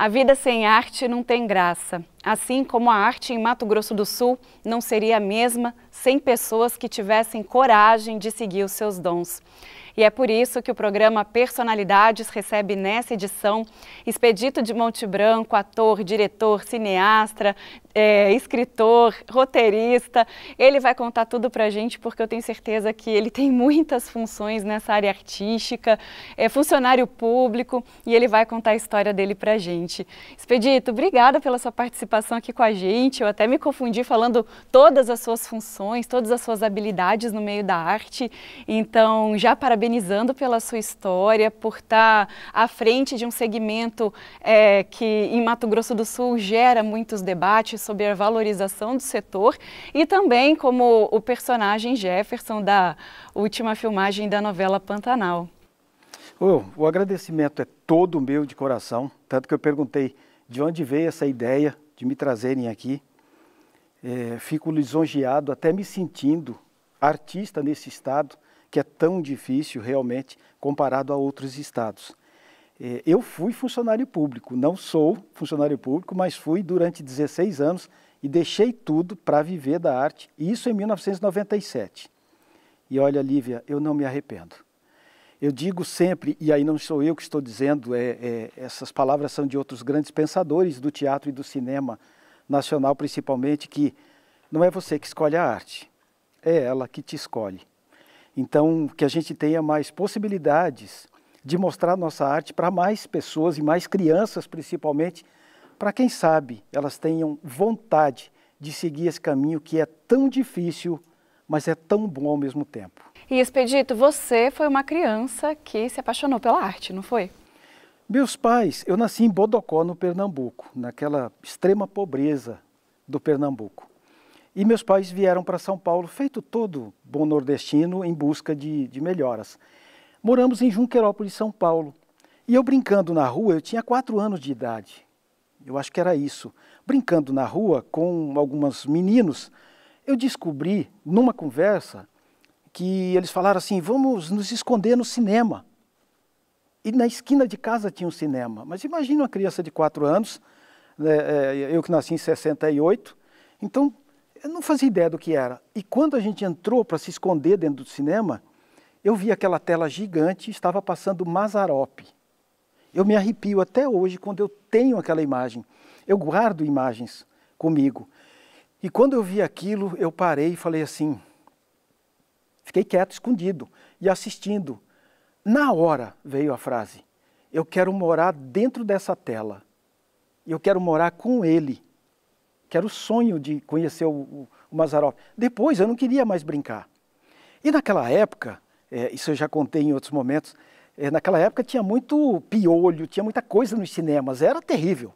A vida sem arte não tem graça, assim como a arte em Mato Grosso do Sul não seria a mesma sem pessoas que tivessem coragem de seguir os seus dons. E é por isso que o programa Personalidades recebe nessa edição Expedito de Monte Branco, ator, diretor, cineasta, escritor, roteirista. Ele vai contar tudo pra gente porque eu tenho certeza que ele tem muitas funções nessa área artística, é funcionário público e ele vai contar a história dele pra gente. Expedito, obrigada pela sua participação aqui com a gente. Eu até me confundi falando todas as suas funções, todas as suas habilidades no meio da arte. Então, já parabenizando pela sua história, por estar à frente de um segmento que em Mato Grosso do Sul gera muitos debates sobre a valorização do setor e também como o personagem Jefferson da última filmagem da novela Pantanal. O agradecimento é todo meu de coração, tanto que eu perguntei de onde veio essa ideia de me trazerem aqui. Fico lisonjeado, até me sentindo artista nesse estado, que é tão difícil realmente comparado a outros estados. Eu fui funcionário público, não sou funcionário público, mas fui durante 16 anos e deixei tudo para viver da arte, e isso em 1997. E olha, Lívia, eu não me arrependo. Eu digo sempre, e aí não sou eu que estou dizendo, essas palavras são de outros grandes pensadores do teatro e do cinema nacional principalmente, que não é você que escolhe a arte, é ela que te escolhe. Então, que a gente tenha mais possibilidades de mostrar nossa arte para mais pessoas e mais crianças, principalmente, para quem sabe elas tenham vontade de seguir esse caminho que é tão difícil, mas é tão bom ao mesmo tempo. E Expedito, você foi uma criança que se apaixonou pela arte, não foi? Meus pais, eu nasci em Bodocó, no Pernambuco, naquela extrema pobreza do Pernambuco. E meus pais vieram para São Paulo, feito todo bom nordestino, em busca de melhoras. Moramos em Junquerópolis, São Paulo. E eu brincando na rua, eu tinha 4 anos de idade. Eu acho que era isso. Brincando na rua com alguns meninos, eu descobri, numa conversa, que eles falaram assim, vamos nos esconder no cinema. E na esquina de casa tinha um cinema. Mas imagina uma criança de 4 anos, eu que nasci em 68, então eu não fazia ideia do que era. E quando a gente entrou para se esconder dentro do cinema, eu vi aquela tela gigante, estava passando Mazzaropi. Eu me arrepio até hoje quando eu tenho aquela imagem. Eu guardo imagens comigo. E quando eu vi aquilo, eu parei e falei assim, fiquei quieto, escondido, e assistindo. Na hora veio a frase, eu quero morar dentro dessa tela. Eu quero morar com ele. Que era o sonho de conhecer o Mazzaropi. Depois eu não queria mais brincar. E naquela época, isso eu já contei em outros momentos, naquela época tinha muito piolho, tinha muita coisa nos cinemas, era terrível.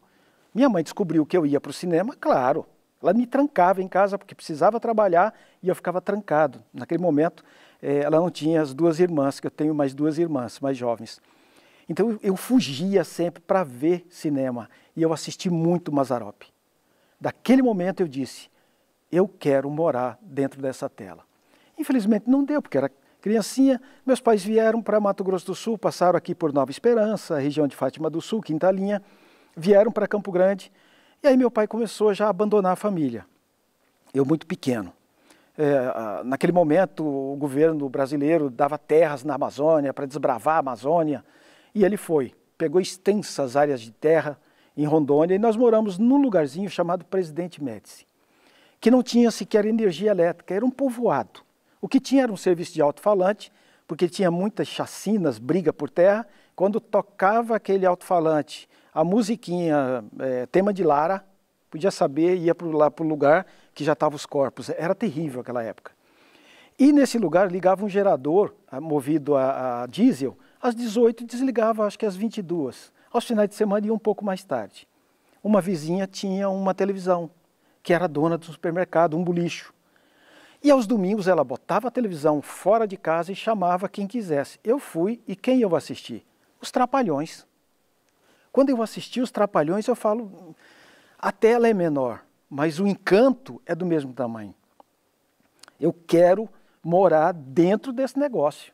Minha mãe descobriu que eu ia para o cinema, claro, ela me trancava em casa porque precisava trabalhar e eu ficava trancado. Naquele momento, ela não tinha as 2 irmãs, que eu tenho mais 2 irmãs mais jovens. Então eu fugia sempre para ver cinema e eu assisti muito Mazzaropi. Daquele momento eu disse, eu quero morar dentro dessa tela. Infelizmente não deu, porque era criancinha. Meus pais vieram para Mato Grosso do Sul, passaram aqui por Nova Esperança, região de Fátima do Sul, Quintalinha, vieram para Campo Grande. E aí meu pai começou já a abandonar a família. Eu muito pequeno. Naquele momento o governo brasileiro dava terras na Amazônia para desbravar a Amazônia. E ele foi, pegou extensas áreas de terra em Rondônia, e nós moramos num lugarzinho chamado Presidente Médici, que não tinha sequer energia elétrica, era um povoado. O que tinha era um serviço de alto-falante, porque tinha muitas chacinas, briga por terra. Quando tocava aquele alto-falante, a musiquinha, tema de Lara, podia saber, ia lá para o lugar que já estavam os corpos. Era terrível aquela época. E nesse lugar ligava um gerador movido a diesel, às 18 e desligava, acho que às 22. Aos finais de semana ia um pouco mais tarde. Uma vizinha tinha uma televisão, que era dona do supermercado, um bolicho. E aos domingos ela botava a televisão fora de casa e chamava quem quisesse. Eu fui e quem eu assisti? Os Trapalhões. Quando eu assisti os Trapalhões, eu falo, a tela é menor, mas o encanto é do mesmo tamanho. Eu quero morar dentro desse negócio.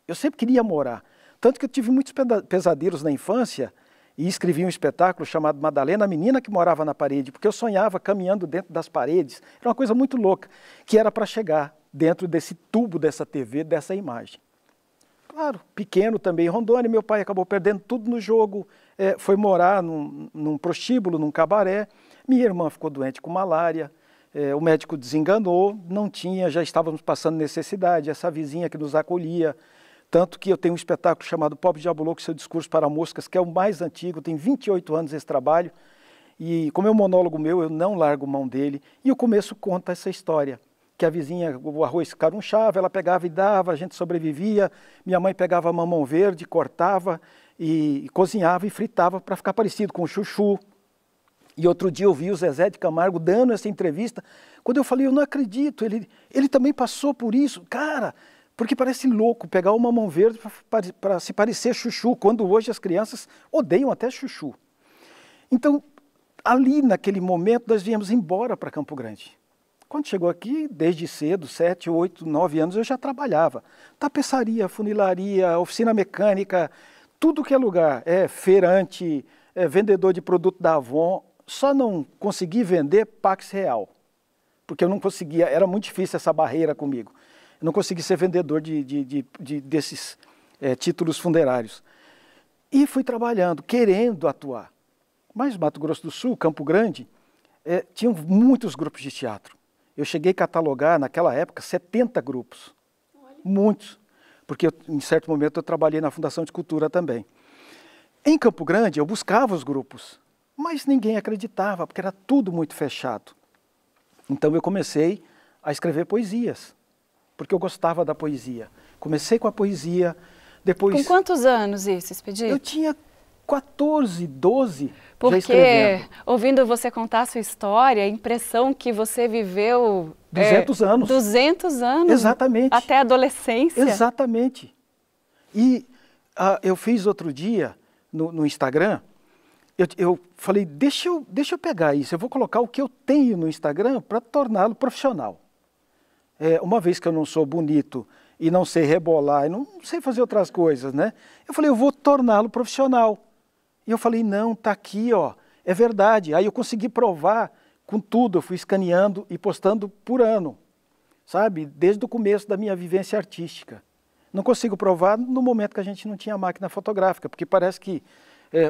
Eu sempre queria morar. Tanto que eu tive muitos pesadelos na infância e escrevi um espetáculo chamado Madalena, a Menina que Morava na Parede, porque eu sonhava caminhando dentro das paredes. Era uma coisa muito louca, que era para chegar dentro desse tubo dessa TV, dessa imagem. Claro, pequeno também em Rondônia, meu pai acabou perdendo tudo no jogo, foi morar num prostíbulo, num cabaré. Minha irmã ficou doente com malária, o médico desenganou, não tinha, já estávamos passando necessidade, essa vizinha que nos acolhia. Tanto que eu tenho um espetáculo chamado Pobre Diabo Louco, Seu Discurso para Moscas, que é o mais antigo, tem 28 anos esse trabalho. E como é um monólogo meu, eu não largo mão dele. E o começo conta essa história, que a vizinha, o arroz carunchava, ela pegava e dava, a gente sobrevivia. Minha mãe pegava mamão verde, cortava e cozinhava e fritava para ficar parecido com o chuchu. E outro dia eu vi o Zezé de Camargo dando essa entrevista, quando eu falei, eu não acredito, ele também passou por isso. Cara, porque parece louco pegar o mamão verde para se parecer chuchu, quando hoje as crianças odeiam até chuchu. Então, ali naquele momento, nós viemos embora para Campo Grande. Quando chegou aqui, desde cedo, 7, 8, 9 anos, eu já trabalhava. Tapeçaria, funilaria, oficina mecânica, tudo que é lugar. Feirante, vendedor de produto da Avon. Só não consegui vender Pax Real, porque eu não conseguia, era muito difícil essa barreira comigo. Eu não consegui ser vendedor desses títulos funerários. E fui trabalhando, querendo atuar. Mas Mato Grosso do Sul, Campo Grande, tinham muitos grupos de teatro. Eu cheguei a catalogar, naquela época, 70 grupos. Olha. Muitos. Porque em certo momento eu trabalhei na Fundação de Cultura também. Em Campo Grande eu buscava os grupos, mas ninguém acreditava, porque era tudo muito fechado. Então eu comecei a escrever poesias, porque eu gostava da poesia. Comecei com a poesia, depois... Com quantos anos isso, Expedito? Eu tinha 14, 12, porque, já escrevendo. Ouvindo você contar a sua história, a impressão que você viveu... 200 anos. 200 anos. Exatamente. Até a adolescência. Exatamente. E eu fiz outro dia, no Instagram, eu falei, deixa eu pegar isso, eu vou colocar o que eu tenho no Instagram para torná-lo profissional. Uma vez que eu não sou bonito e não sei rebolar, e não sei fazer outras coisas, né? Eu falei, eu vou torná-lo profissional. E eu falei, não, tá aqui, ó, é verdade. Aí eu consegui provar com tudo, eu fui escaneando e postando por ano, sabe? Desde o começo da minha vivência artística. Não consigo provar no momento que a gente não tinha máquina fotográfica, porque parece que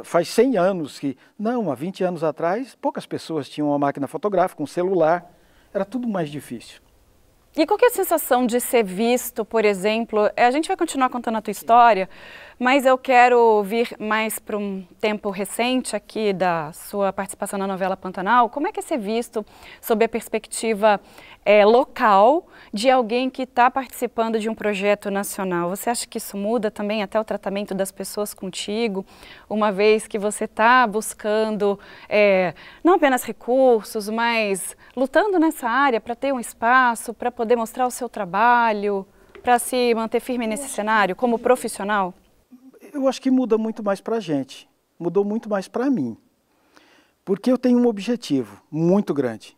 faz 100 anos que... Não, há 20 anos atrás, poucas pessoas tinham uma máquina fotográfica, um celular, era tudo mais difícil. E qual que é a sensação de ser visto, por exemplo, a gente vai continuar contando a tua história, mas eu quero vir mais para um tempo recente aqui da sua participação na novela Pantanal. Como é que é ser visto sob a perspectiva local de alguém que está participando de um projeto nacional? Você acha que isso muda também até o tratamento das pessoas contigo, uma vez que você está buscando não apenas recursos, mas lutando nessa área para ter um espaço, para poder mostrar o seu trabalho, para se manter firme nesse cenário como profissional? Eu acho que muda muito mais para a gente, mudou muito mais para mim, porque eu tenho um objetivo muito grande,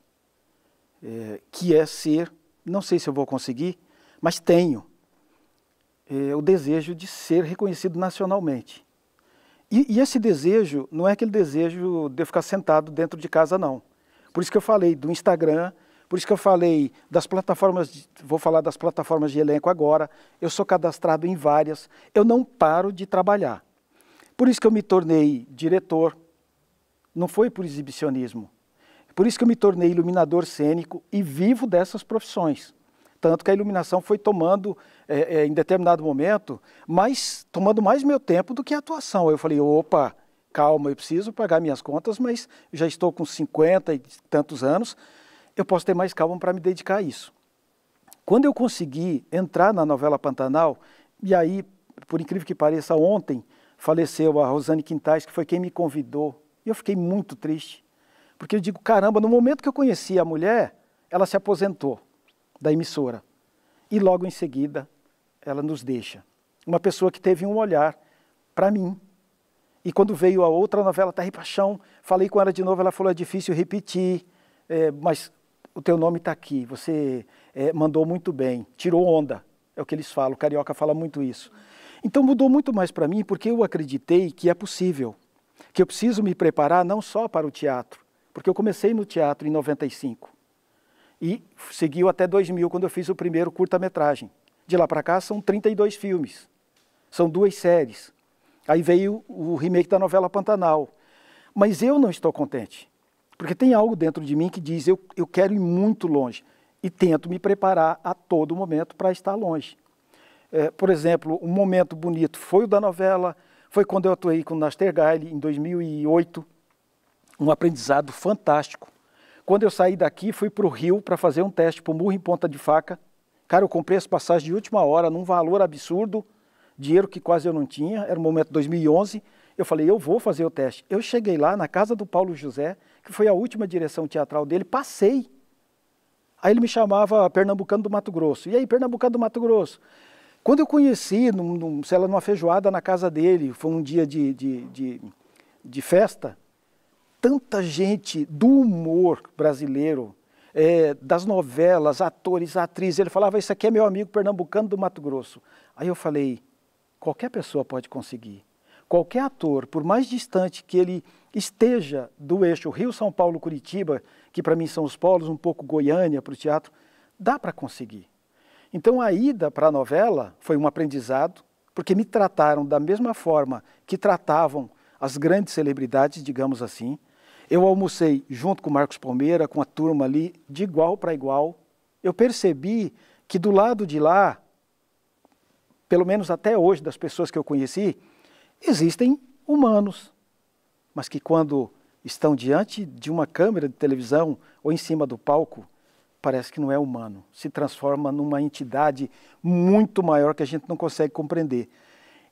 que é ser, não sei se eu vou conseguir, mas tenho o desejo de ser reconhecido nacionalmente. E esse desejo não é aquele desejo de eu ficar sentado dentro de casa, não. Por isso que eu falei do Instagram, por isso que eu falei das plataformas, vou falar das plataformas de elenco agora, eu sou cadastrado em várias, eu não paro de trabalhar. Por isso que eu me tornei diretor, não foi por exibicionismo. Por isso que eu me tornei iluminador cênico e vivo dessas profissões. Tanto que a iluminação foi tomando, em determinado momento, tomando mais meu tempo do que a atuação. Eu falei, opa, calma, eu preciso pagar minhas contas, mas já estou com 50 e tantos anos, eu posso ter mais calma para me dedicar a isso. Quando eu consegui entrar na novela Pantanal, e aí, por incrível que pareça, ontem faleceu a Rosane Quintais, que foi quem me convidou, e eu fiquei muito triste, porque eu digo, caramba, no momento que eu conheci a mulher, ela se aposentou da emissora, e logo em seguida ela nos deixa. Uma pessoa que teve um olhar para mim, e quando veio a outra novela, Terra e Paixão, falei com ela de novo, ela falou, é difícil repetir, mas o teu nome está aqui, você mandou muito bem, tirou onda, é o que eles falam, o carioca fala muito isso. Então mudou muito mais para mim, porque eu acreditei que é possível. que eu preciso me preparar não só para o teatro, porque eu comecei no teatro em 95 e seguiu até 2000, quando eu fiz o primeiro curta-metragem. De lá para cá são 32 filmes, são 2 séries. Aí veio o remake da novela Pantanal. Mas eu não estou contente, porque tem algo dentro de mim que diz, eu quero ir muito longe e tento me preparar a todo momento para estar longe. Por exemplo, um momento bonito foi o da novela, foi quando eu atuei com o Nastergaile em 2008, um aprendizado fantástico. Quando eu saí daqui, fui para o Rio para fazer um teste para o Murro em Ponta de Faca. Cara, eu comprei as passagens de última hora, num valor absurdo, dinheiro que quase eu não tinha, era o momento de 2011. Eu falei, eu vou fazer o teste. Eu cheguei lá na casa do Paulo José, que foi a última direção teatral dele, passei. Aí ele me chamava Pernambucano do Mato Grosso. E aí, Pernambucano do Mato Grosso? Quando eu conheci, sei lá, numa feijoada na casa dele, foi um dia de festa, tanta gente do humor brasileiro, das novelas, atores, atrizes, ele falava, isso aqui é meu amigo pernambucano do Mato Grosso. Aí eu falei, qualquer pessoa pode conseguir. Qualquer ator, por mais distante que ele esteja do eixo Rio-São Paulo-Curitiba, que para mim são os polos, um pouco Goiânia para o teatro, dá para conseguir. Então a ida para a novela foi um aprendizado, porque me trataram da mesma forma que tratavam as grandes celebridades, digamos assim. Eu almocei junto com o Marcos Palmeira, com a turma ali, de igual para igual. Eu percebi que do lado de lá, pelo menos até hoje, das pessoas que eu conheci, existem humanos, mas que quando estão diante de uma câmera de televisão ou em cima do palco, parece que não é humano, se transforma numa entidade muito maior que a gente não consegue compreender.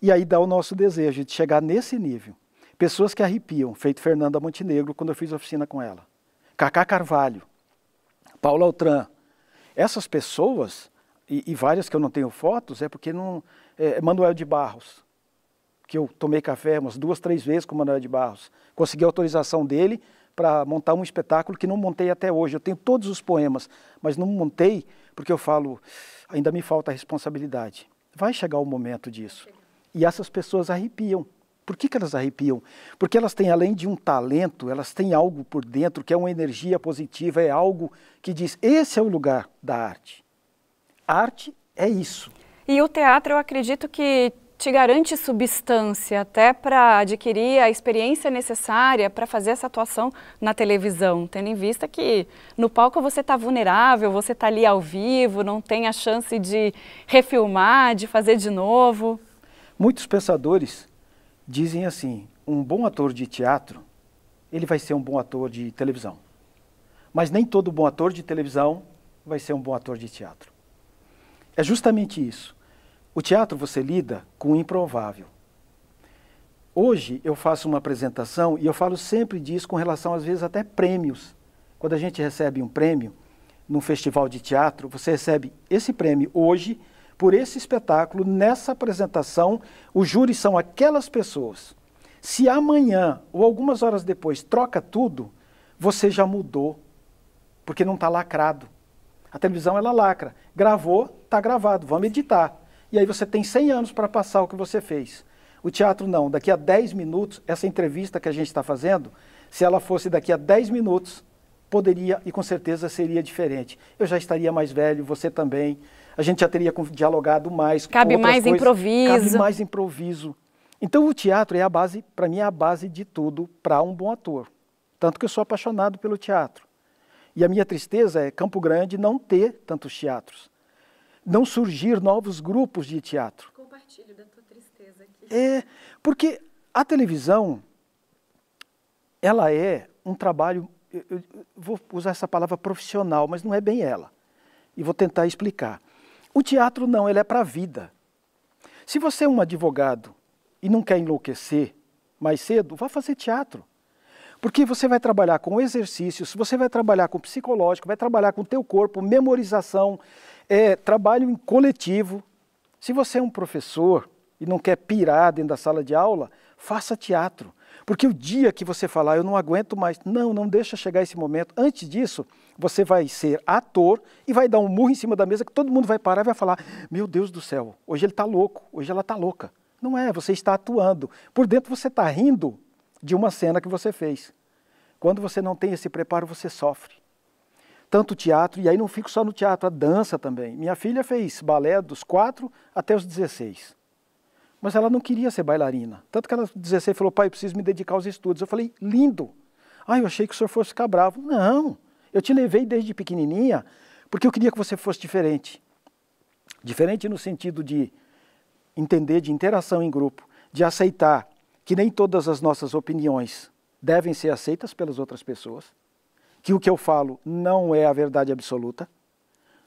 E aí dá o nosso desejo de chegar nesse nível. Pessoas que arrepiam, feito Fernanda Montenegro, quando eu fiz oficina com ela. Cacá Carvalho, Paulo Altran. Essas pessoas, e várias que eu não tenho fotos, é porque não... Manuel de Barros, que eu tomei café umas 2, 3 vezes com o Manuel de Barros. Consegui a autorização dele para montar um espetáculo que não montei até hoje. Eu tenho todos os poemas, mas não montei porque eu falo, ainda me falta a responsabilidade. Vai chegar o momento disso. E essas pessoas arrepiam. Por que elas arrepiam? Porque elas têm, além de um talento, elas têm algo por dentro que é uma energia positiva, é algo que diz, esse é o lugar da arte. A arte é isso. E o teatro, eu acredito que te garante substância até para adquirir a experiência necessária para fazer essa atuação na televisão, tendo em vista que no palco você está vulnerável, você está ali ao vivo, não tem a chance de refilmar, de fazer de novo. Muitos pensadores dizem assim, um bom ator de teatro, ele vai ser um bom ator de televisão. Mas nem todo bom ator de televisão vai ser um bom ator de teatro. É justamente isso. O teatro você lida com o improvável. Hoje eu faço uma apresentação e eu falo sempre disso com relação, às vezes, até prêmios. Quando a gente recebe um prêmio num festival de teatro, você recebe esse prêmio hoje por esse espetáculo, nessa apresentação, os júris são aquelas pessoas. Se amanhã ou algumas horas depois troca tudo, você já mudou, porque não está lacrado. A televisão ela lacra. Gravou, está gravado, vamos editar. E aí você tem 100 anos para passar o que você fez. O teatro não, daqui a 10 minutos, essa entrevista que a gente está fazendo, se ela fosse daqui a 10 minutos, poderia e com certeza seria diferente. Eu já estaria mais velho, você também, a gente já teria dialogado mais. Cabe mais coisas. Improviso. Cabe mais improviso. Então o teatro é a base, para mim é a base de tudo para um bom ator. Tanto que eu sou apaixonado pelo teatro. E a minha tristeza é Campo Grande não ter tantos teatros. Não surgir novos grupos de teatro. Compartilho da tua tristeza aqui. Porque a televisão, ela é um trabalho, eu vou usar essa palavra profissional, mas não é bem ela. E vou tentar explicar. O teatro não, ele é para a vida. Se você é um advogado e não quer enlouquecer mais cedo, vá fazer teatro. Porque você vai trabalhar com exercícios, você vai trabalhar com psicológico, vai trabalhar com o teu corpo, memorização, trabalho em coletivo. Se você é um professor e não quer pirar dentro da sala de aula, faça teatro. Porque o dia que você falar, eu não aguento mais, não deixa chegar esse momento. Antes disso, você vai ser ator e vai dar um murro em cima da mesa que todo mundo vai parar e vai falar, meu Deus do céu, hoje ele está louco, hoje ela está louca. Não é, você está atuando. Por dentro você está rindo de uma cena que você fez. Quando você não tem esse preparo, você sofre. Tanto o teatro, e aí não fico só no teatro, a dança também. Minha filha fez balé dos 4 até os 16. Mas ela não queria ser bailarina. Tanto que ela, aos 16, falou, pai, eu preciso me dedicar aos estudos. Eu falei, lindo. Ah, eu achei que o senhor fosse ficar bravo. Não, eu te levei desde pequenininha porque eu queria que você fosse diferente. Diferente no sentido de entender, de interação em grupo, de aceitar que nem todas as nossas opiniões devem ser aceitas pelas outras pessoas, que o que eu falo não é a verdade absoluta,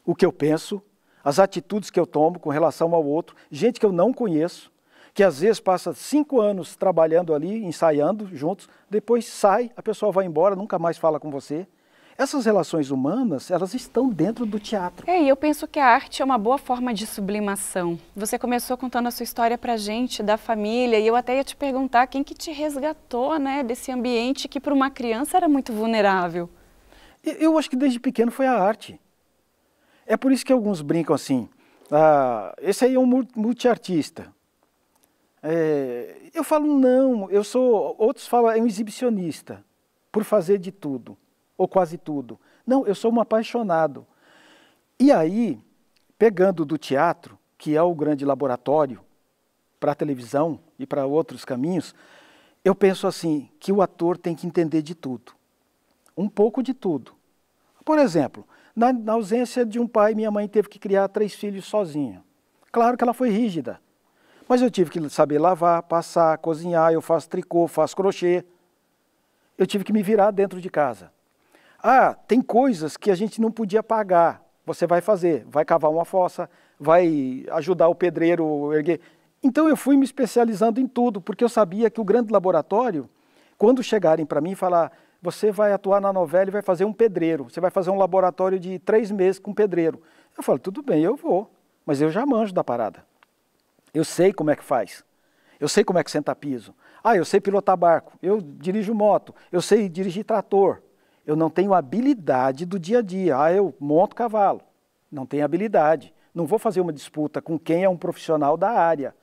o que eu penso, as atitudes que eu tomo com relação ao outro, gente que eu não conheço, que às vezes passa 5 anos trabalhando ali, ensaiando juntos, depois sai, a pessoa vai embora, nunca mais fala com você. Essas relações humanas, elas estão dentro do teatro. E eu penso que a arte é uma boa forma de sublimação. Você começou contando a sua história pra gente, da família, e eu até ia te perguntar quem que te resgatou, né, desse ambiente que para uma criança era muito vulnerável. Eu acho que desde pequeno foi a arte. É por isso que alguns brincam assim, esse aí é um multiartista. Eu falo, não, outros falam, é um exibicionista, por fazer de tudo, ou quase tudo. Não, eu sou um apaixonado. E aí, pegando do teatro, que é o grande laboratório para a televisão e para outros caminhos, eu penso assim, que o ator tem que entender de tudo. Um pouco de tudo. Por exemplo, na ausência de um pai, minha mãe teve que criar 3 filhos sozinha. Claro que ela foi rígida. Mas eu tive que saber lavar, passar, cozinhar, eu faço tricô, faço crochê. Eu tive que me virar dentro de casa. Tem coisas que a gente não podia pagar. Você vai fazer, vai cavar uma fossa, vai ajudar o pedreiro a erguer. Então eu fui me especializando em tudo, porque eu sabia que o grande laboratório, quando chegarem para mim e falar, você vai atuar na novela e vai fazer um pedreiro, você vai fazer um laboratório de 3 meses com um pedreiro. Eu falo, tudo bem, eu vou, mas eu já manjo da parada. Eu sei como é que faz. Eu sei como é que senta piso. Eu sei pilotar barco. Eu dirijo moto. Eu sei dirigir trator. Eu não tenho habilidade do dia a dia. Eu monto cavalo. Não tenho habilidade. Não vou fazer uma disputa com quem é um profissional da área.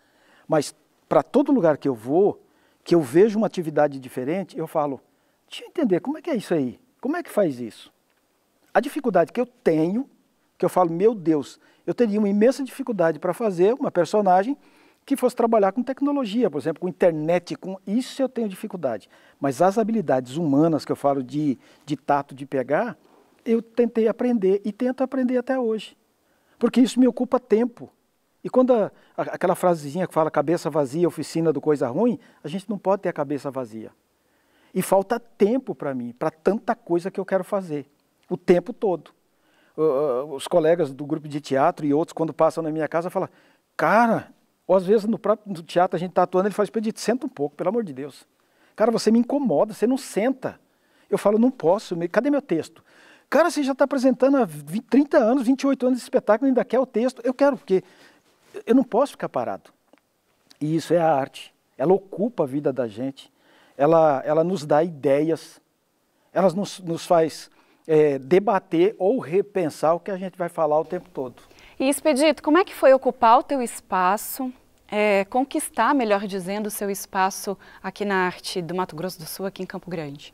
Mas para todo lugar que eu vou, que eu vejo uma atividade diferente, eu falo, deixa eu entender, como é que é isso aí? Como é que faz isso? A dificuldade que eu tenho, que eu falo, meu Deus, eu teria uma imensa dificuldade para fazer uma personagem que fosse trabalhar com tecnologia, por exemplo, com internet, com isso eu tenho dificuldade. Mas as habilidades humanas que eu falo de tato, de pegar, eu tentei aprender e tento aprender até hoje. Porque isso me ocupa tempo. E quando aquela frasezinha que fala cabeça vazia, oficina do coisa ruim, a gente não pode ter a cabeça vazia. E falta tempo para mim, para tanta coisa que eu quero fazer, o tempo todo. Os colegas do grupo de teatro e outros, quando passam na minha casa, falam, cara, ou às vezes no próprio teatro a gente está atuando, ele fala, Expedito, senta um pouco, pelo amor de Deus. Cara, você me incomoda, você não senta. Eu falo, não posso, cadê meu texto? Cara, você já está apresentando há 30 anos, 28 anos de espetáculo e ainda quer o texto. Eu quero, porque eu não posso ficar parado. E isso é a arte. Ela ocupa a vida da gente. Ela nos dá ideias. Ela nos faz debater ou repensar o que a gente vai falar o tempo todo. E Expedito, como é que foi ocupar o teu espaço, conquistar, melhor dizendo, o seu espaço aqui na arte do Mato Grosso do Sul, aqui em Campo Grande?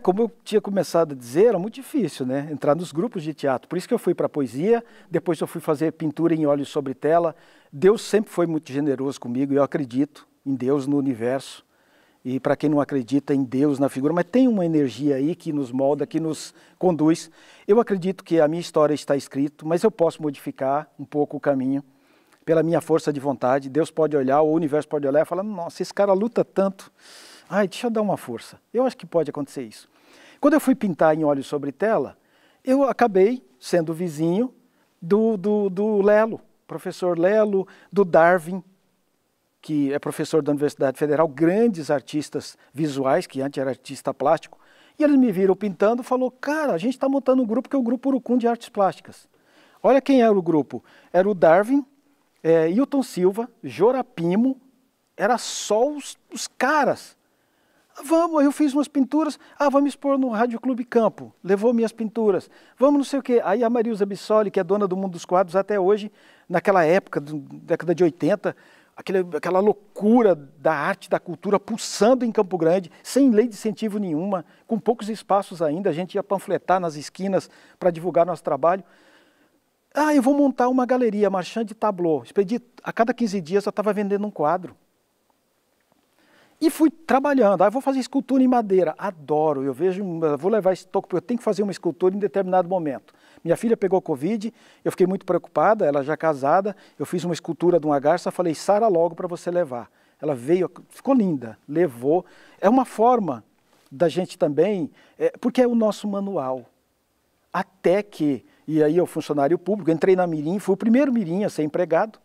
Como eu tinha começado a dizer, era muito difícil, né? Entrar nos grupos de teatro. Por isso que eu fui para a poesia, depois eu fui fazer pintura em óleo sobre tela. Deus sempre foi muito generoso comigo, eu acredito em Deus, no universo. E para quem não acredita em Deus, na figura, mas tem uma energia aí que nos molda, que nos conduz. Eu acredito que a minha história está escrita, mas eu posso modificar um pouco o caminho pela minha força de vontade. Deus pode olhar, o universo pode olhar e falar, nossa, esse cara luta tanto. Deixa eu dar uma força. Eu acho que pode acontecer isso. Quando eu fui pintar em óleo sobre tela, eu acabei sendo vizinho do Lelo, professor Lelo, do Darwin, que é professor da Universidade Federal, grandes artistas visuais, que antes era artista plástico, e eles me viram pintando e falaram, cara, a gente está montando um grupo que é o Grupo Urucum de Artes Plásticas. Olha quem era o grupo. Era o Darwin, Hilton Silva, Jorapimo, era só os caras. Vamos, eu fiz umas pinturas, vamos expor no Rádio Clube Campo, levou minhas pinturas, vamos não sei o quê. Aí a Marilza Bissoli, que é dona do Mundo dos Quadros até hoje, naquela época, década de 80, aquela loucura da arte, da cultura pulsando em Campo Grande, sem lei de incentivo nenhuma, com poucos espaços ainda, a gente ia panfletar nas esquinas para divulgar nosso trabalho. Ah, eu vou montar uma galeria, Marchand de Tableau. Expedito, a cada 15 dias eu estava vendendo um quadro. E fui trabalhando, vou fazer escultura em madeira, adoro, eu vou levar esse toque, porque eu tenho que fazer uma escultura em determinado momento. Minha filha pegou Covid, eu fiquei muito preocupada, ela já casada, eu fiz uma escultura de uma garça, falei, sara logo para você levar. Ela veio, ficou linda, levou. É uma forma da gente também, porque é o nosso manual. Até que, e aí eu funcionário público, entrei na Mirim, fui o primeiro Mirim a ser empregado,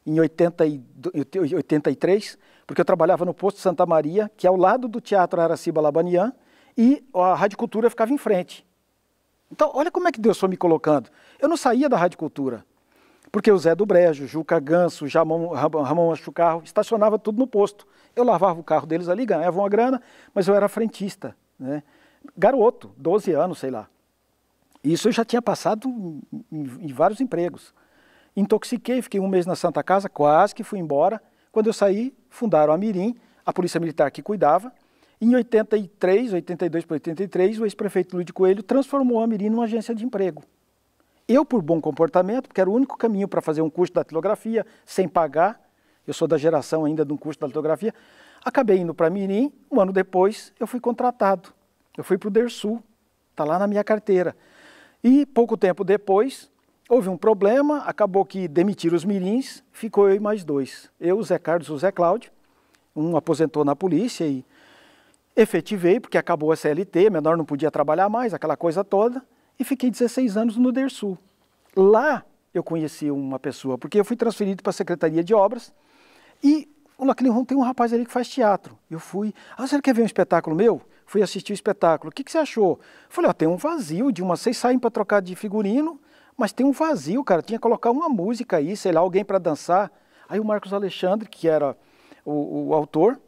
em 83, porque eu trabalhava no posto Santa Maria, que é ao lado do Teatro Araciba Labanian, e a Rádio Cultura ficava em frente. Então, olha como é que Deus foi me colocando. Eu não saía da Rádio Cultura, porque o Zé do Brejo, Juca Ganso, Ramon Machucarro, estacionava tudo no posto. Eu lavava o carro deles ali, ganhava uma grana, mas eu era frentista, né? Garoto, 12 anos, sei lá. Isso eu já tinha passado em vários empregos. Intoxiquei, fiquei um mês na Santa Casa, quase que fui embora. Quando eu saí, fundaram a Mirim, a Polícia Militar que cuidava. Em 82 para 83, o ex-prefeito Luiz de Coelho transformou a Mirim numa agência de emprego. Eu, por bom comportamento, porque era o único caminho para fazer um curso de datilografia, sem pagar, eu sou da geração ainda de um curso de datilografia, acabei indo para a Mirim, um ano depois eu fui contratado. Eu fui para o Dersul, está lá na minha carteira. E pouco tempo depois, houve um problema, acabou que demitiram os mirins, ficou eu e mais dois. Eu, o Zé Carlos e o Zé Cláudio, um aposentou na polícia e efetivei, porque acabou a CLT, menor não podia trabalhar mais, aquela coisa toda, e fiquei 16 anos no Dersul. Lá eu conheci uma pessoa, porque eu fui transferido para a Secretaria de Obras, e naquele ramo tem um rapaz ali que faz teatro. Eu fui, você quer ver um espetáculo meu? Fui assistir o espetáculo. O que você achou? Falei, tem um vazio, vocês saem para trocar de figurino, mas tem um vazio, cara, tinha que colocar uma música aí, sei lá, alguém para dançar. Aí o Marcos Alexandre, que era o autor,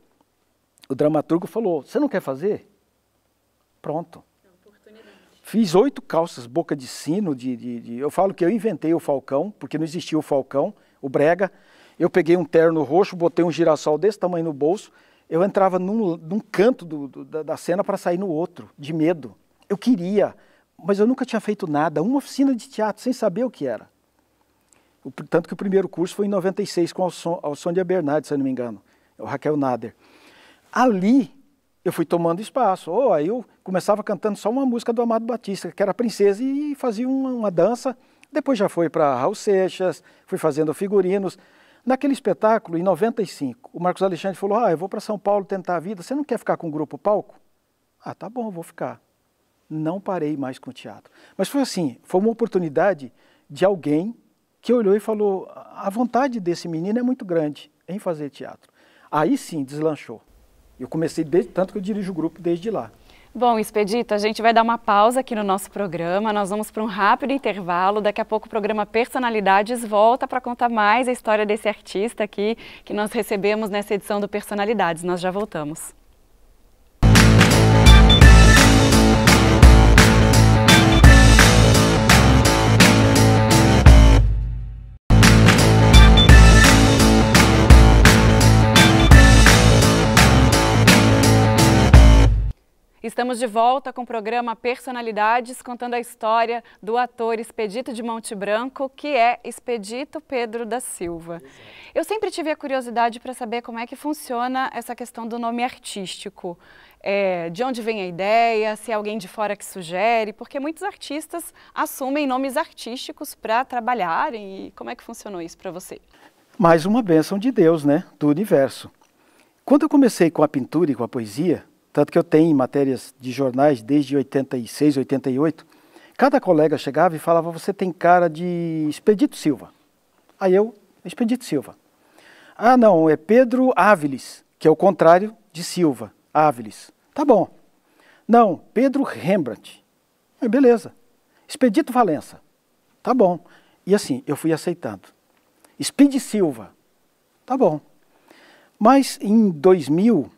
o dramaturgo, falou, você não quer fazer? Pronto. Fiz 8 calças, boca de sino, eu falo que eu inventei o Falcão, porque não existia o Falcão, o Brega. Eu peguei um terno roxo, botei um girassol desse tamanho no bolso, eu entrava num canto da cena para sair no outro, de medo. Eu queria, mas eu nunca tinha feito nada, uma oficina de teatro, sem saber o que era. Tanto que o primeiro curso foi em 96 com a Sônia Bernardi, se eu não me engano, o Raquel Nader. Ali eu fui tomando espaço. Aí eu começava cantando só uma música do Amado Batista, que era Princesa, e fazia uma dança. Depois já foi para Raul Seixas, fui fazendo figurinos. Naquele espetáculo, em 95, o Marcos Alexandre falou, eu vou para São Paulo tentar a vida, você não quer ficar com o Grupo Palco? Tá bom, vou ficar. Não parei mais com o teatro. Mas foi assim, foi uma oportunidade de alguém que olhou e falou, a vontade desse menino é muito grande em fazer teatro. Aí sim, deslanchou. Eu comecei, tanto que eu dirijo o grupo desde lá. Bom, Expedito, a gente vai dar uma pausa aqui no nosso programa, nós vamos para um rápido intervalo, daqui a pouco o programa Personalidades volta para contar mais a história desse artista aqui que nós recebemos nessa edição do Personalidades. Nós já voltamos. Estamos de volta com o programa Personalidades, contando a história do ator Expedito de Monte Branco, que é Expedito Pedro da Silva. Exato. Eu sempre tive a curiosidade para saber como é que funciona essa questão do nome artístico. De onde vem a ideia, se é alguém de fora que sugere, porque muitos artistas assumem nomes artísticos para trabalharem. E como é que funcionou isso para você? Mais uma bênção de Deus, né? Do universo. Quando eu comecei com a pintura e com a poesia, tanto que eu tenho matérias de jornais desde 86, 88, cada colega chegava e falava, você tem cara de Expedito Silva. Aí eu, Expedito Silva. Não, é Pedro Áviles, que é o contrário de Silva, Áviles. Tá bom. Não, Pedro Rembrandt. Beleza. Expedito Valença. Tá bom. E assim, eu fui aceitando. Expedi Silva. Tá bom. Mas em 2000,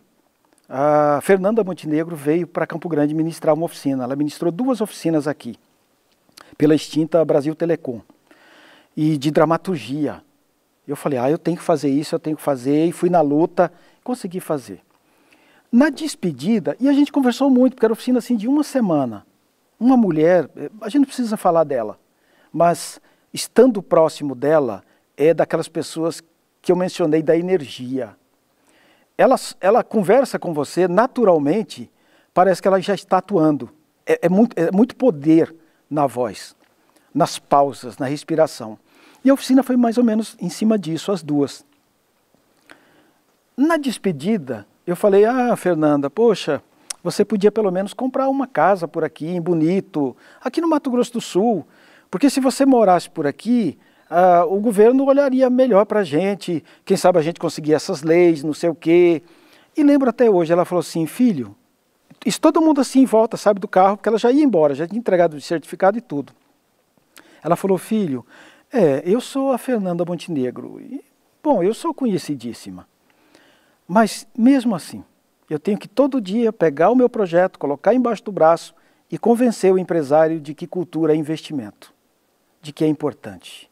a Fernanda Montenegro veio para Campo Grande ministrar uma oficina. Ela ministrou 2 oficinas aqui, pela extinta Brasil Telecom, e de dramaturgia. Eu falei, eu tenho que fazer isso, eu tenho que fazer, e fui na luta, consegui fazer. Na despedida, e a gente conversou muito, porque era oficina assim de uma semana. Uma mulher, a gente não precisa falar dela, mas estando próximo dela, é daquelas pessoas que eu mencionei da energia. Ela conversa com você naturalmente, parece que ela já está atuando. É muito poder na voz, nas pausas, na respiração. E a oficina foi mais ou menos em cima disso, as duas. Na despedida, eu falei, Fernanda, poxa, você podia pelo menos comprar uma casa por aqui, em Bonito, aqui no Mato Grosso do Sul, porque se você morasse por aqui, o governo olharia melhor para a gente, quem sabe a gente conseguir essas leis, não sei o quê. E lembro até hoje, ela falou assim, filho, isso todo mundo assim em volta, sabe, do carro, porque ela já ia embora, já tinha entregado o certificado e tudo. Ela falou, filho, eu sou a Fernanda Montenegro, e, bom, eu sou conhecidíssima, mas mesmo assim, eu tenho que todo dia pegar o meu projeto, colocar embaixo do braço e convencer o empresário de que cultura é investimento, de que é importante.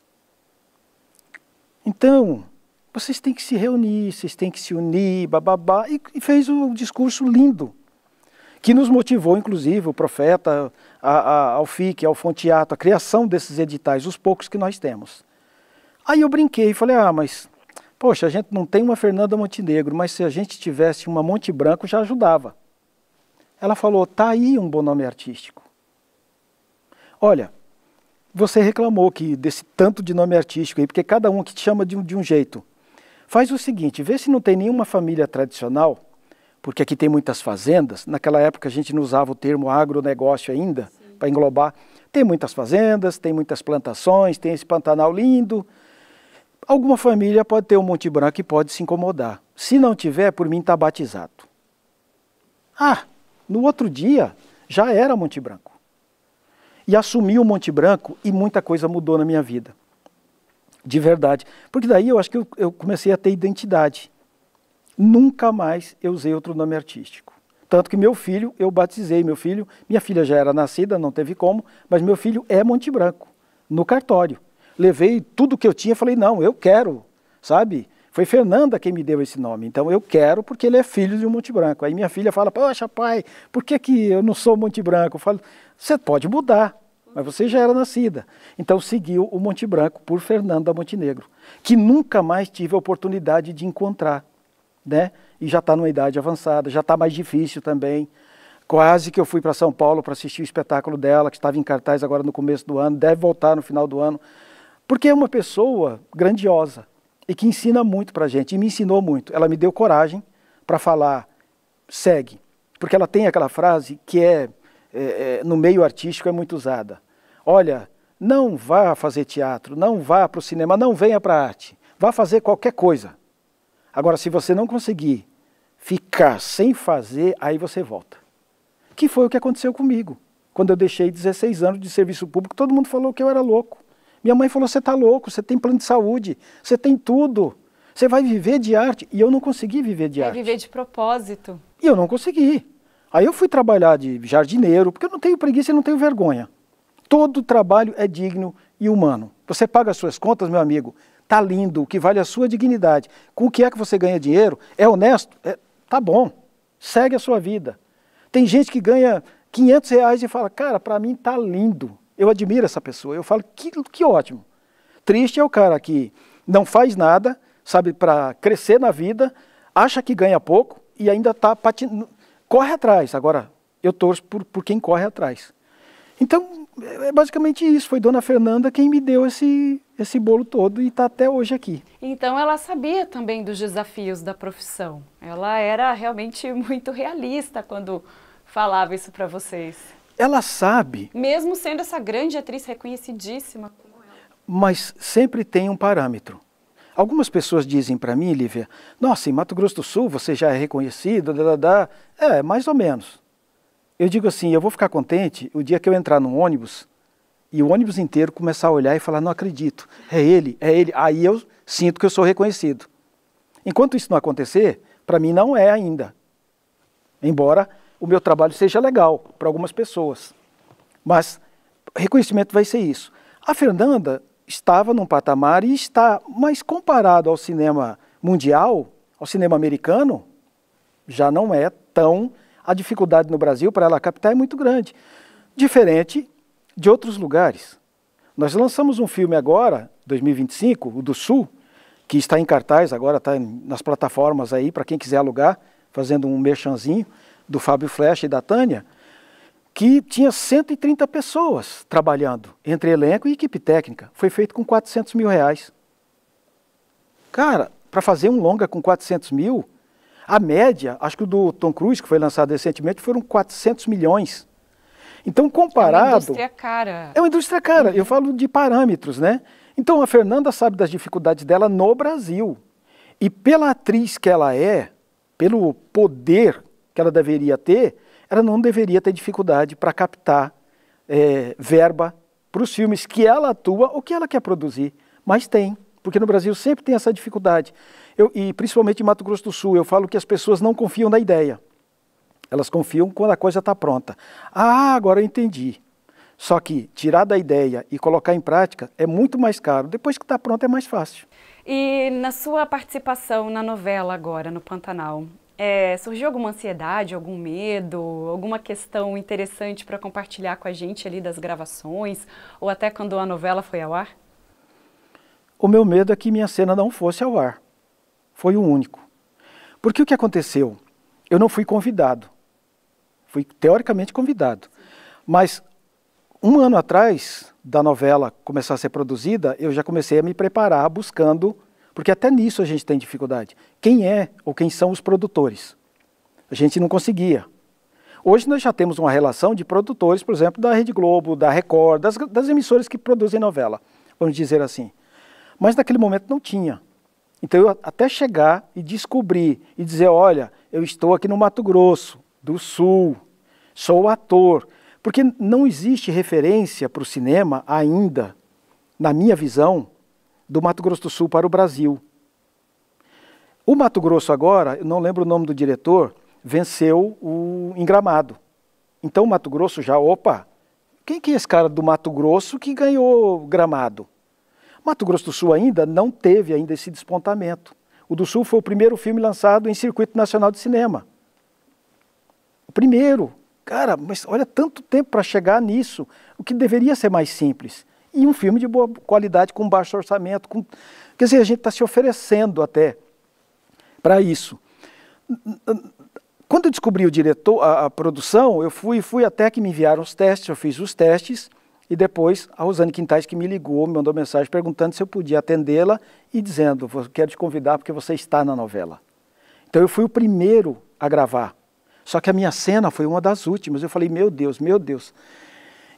Então, vocês têm que se reunir, vocês têm que se unir, bababá, e fez um discurso lindo, que nos motivou, inclusive, o Profeta, ao FIC, ao Fonteato, a criação desses editais, os poucos que nós temos. Aí eu brinquei e falei, mas, poxa, a gente não tem uma Fernanda Montenegro, mas se a gente tivesse uma Monte Branco já ajudava. Ela falou, tá aí um bom nome artístico. Olha, você reclamou desse tanto de nome artístico aí, porque cada um que te chama de um jeito. Faz o seguinte, vê se não tem nenhuma família tradicional, porque aqui tem muitas fazendas, naquela época a gente não usava o termo agronegócio ainda, para englobar. Tem muitas fazendas, tem muitas plantações, tem esse Pantanal lindo. Alguma família pode ter um Monte Branco e pode se incomodar. Se não tiver, por mim está batizado. No outro dia já era Monte Branco. E assumi o Monte Branco e muita coisa mudou na minha vida. De verdade. Porque daí eu acho que eu comecei a ter identidade. Nunca mais eu usei outro nome artístico. Tanto que meu filho, eu batizei meu filho, minha filha já era nascida, não teve como, mas meu filho é Monte Branco, no cartório. Levei tudo que eu tinha e falei, não, eu quero, sabe? Foi Fernanda quem me deu esse nome, então eu quero porque ele é filho de um Monte Branco. Aí minha filha fala, poxa pai, por que eu não sou Monte Branco? Eu falo, você pode mudar, mas você já era nascida. Então seguiu o Monte Branco por Fernanda Montenegro, que nunca mais tive a oportunidade de encontrar. Né? E já está numa idade avançada, já está mais difícil também. Quase que eu fui para São Paulo para assistir o espetáculo dela, que estava em cartaz agora no começo do ano, deve voltar no final do ano, porque é uma pessoa grandiosa e que ensina muito para a gente, e me ensinou muito. Ela me deu coragem para falar, segue, porque ela tem aquela frase que no meio artístico é muito usada. Olha, não vá fazer teatro, não vá para o cinema, não venha para a arte, vá fazer qualquer coisa. Agora, se você não conseguir ficar sem fazer, aí você volta. Que foi o que aconteceu comigo. Quando eu deixei 16 anos de serviço público, todo mundo falou que eu era louco. Minha mãe falou, você está louco, você tem plano de saúde, você tem tudo. Você vai viver de arte. E eu não consegui viver de arte. Viver de propósito. E eu não consegui. Aí eu fui trabalhar de jardineiro, porque eu não tenho preguiça e não tenho vergonha. Todo trabalho é digno e humano. Você paga as suas contas, meu amigo. Tá lindo, o que vale a sua dignidade. Com o que é que você ganha dinheiro? É honesto? Tá bom, segue a sua vida. Tem gente que ganha R$500 e fala, cara, para mim tá lindo. Eu admiro essa pessoa. Eu falo, que ótimo. Triste é o cara que não faz nada, sabe, para crescer na vida, acha que ganha pouco e ainda tá patinando. Corre atrás. Agora, eu torço por quem corre atrás. Então, é basicamente isso. Foi Dona Fernanda quem me deu esse bolo todo e está até hoje aqui. Então ela sabia também dos desafios da profissão. Ela era realmente muito realista quando falava isso para vocês. Ela sabe. Mesmo sendo essa grande atriz reconhecidíssima como ela. Mas sempre tem um parâmetro. Algumas pessoas dizem para mim, Lívia, nossa, em Mato Grosso do Sul você já é reconhecido, mais ou menos. Eu digo assim, eu vou ficar contente o dia que eu entrar num ônibus e o ônibus inteiro começar a olhar e falar, não acredito, é ele. Aí eu sinto que eu sou reconhecido. Enquanto isso não acontecer, para mim não é ainda. Embora o meu trabalho seja legal para algumas pessoas. Mas reconhecimento vai ser isso. A Fernanda, estava num patamar e está, mas comparado ao cinema mundial, ao cinema americano, já não é tão... A dificuldade no Brasil para ela captar é muito grande, diferente de outros lugares. Nós lançamos um filme agora, 2025, o do Sul, que está em cartaz, agora está nas plataformas aí, para quem quiser alugar, fazendo um merchanzinho, do Fábio Flecha e da Tânia, que tinha 130 pessoas trabalhando, entre elenco e equipe técnica. Foi feito com 400 mil reais. Cara, para fazer um longa com 400 mil, a média, acho que o do Tom Cruise, que foi lançado recentemente, foram 400 milhões. Então, comparado... É uma indústria cara. É uma indústria cara. Eu falo de parâmetros, né? Então, a Fernanda sabe das dificuldades dela no Brasil. E pela atriz que ela é, pelo poder que ela deveria ter, ela não deveria ter dificuldade para captar verba para os filmes que ela atua ou que ela quer produzir. Mas tem, porque no Brasil sempre tem essa dificuldade. E principalmente em Mato Grosso do Sul, eu falo que as pessoas não confiam na ideia. Elas confiam quando a coisa está pronta. Ah, agora eu entendi. Só que tirar da ideia e colocar em prática é muito mais caro. Depois que está pronto é mais fácil. E na sua participação na novela agora, no Pantanal, surgiu alguma ansiedade, algum medo, alguma questão interessante para compartilhar com a gente ali das gravações, ou até quando a novela foi ao ar? O meu medo é que minha cena não fosse ao ar. Foi o único. Porque o que aconteceu? Eu não fui convidado. Fui teoricamente convidado. Mas um ano atrás da novela começar a ser produzida, eu já comecei a me preparar buscando, porque até nisso a gente tem dificuldade. Quem é ou quem são os produtores? A gente não conseguia. Hoje nós já temos uma relação de produtores, por exemplo, da Rede Globo, da Record, das emissoras que produzem novela, vamos dizer assim. Mas naquele momento não tinha. Então eu até chegar e descobrir e dizer, olha, eu estou aqui no Mato Grosso do Sul, sou ator, porque não existe referência para o cinema ainda, na minha visão, do Mato Grosso do Sul para o Brasil. O Mato Grosso agora, eu não lembro o nome do diretor, venceu em Gramado. Então o Mato Grosso já, opa, quem que é esse cara do Mato Grosso que ganhou Gramado? Mato Grosso do Sul ainda não teve esse despontamento. O do Sul foi o primeiro filme lançado em circuito nacional de cinema. O primeiro. Cara, mas olha, tanto tempo para chegar nisso, o que deveria ser mais simples. E um filme de boa qualidade, com baixo orçamento. Quer dizer, a gente está se oferecendo até para isso. Quando eu descobri o diretor, a produção, eu fui até que me enviaram os testes, eu fiz os testes, e depois a Rosane Quintais que me ligou, me mandou mensagem perguntando se eu podia atendê-la e dizendo, quero te convidar porque você está na novela. Então eu fui o primeiro a gravar. Só que a minha cena foi uma das últimas. Eu falei, meu Deus, meu Deus.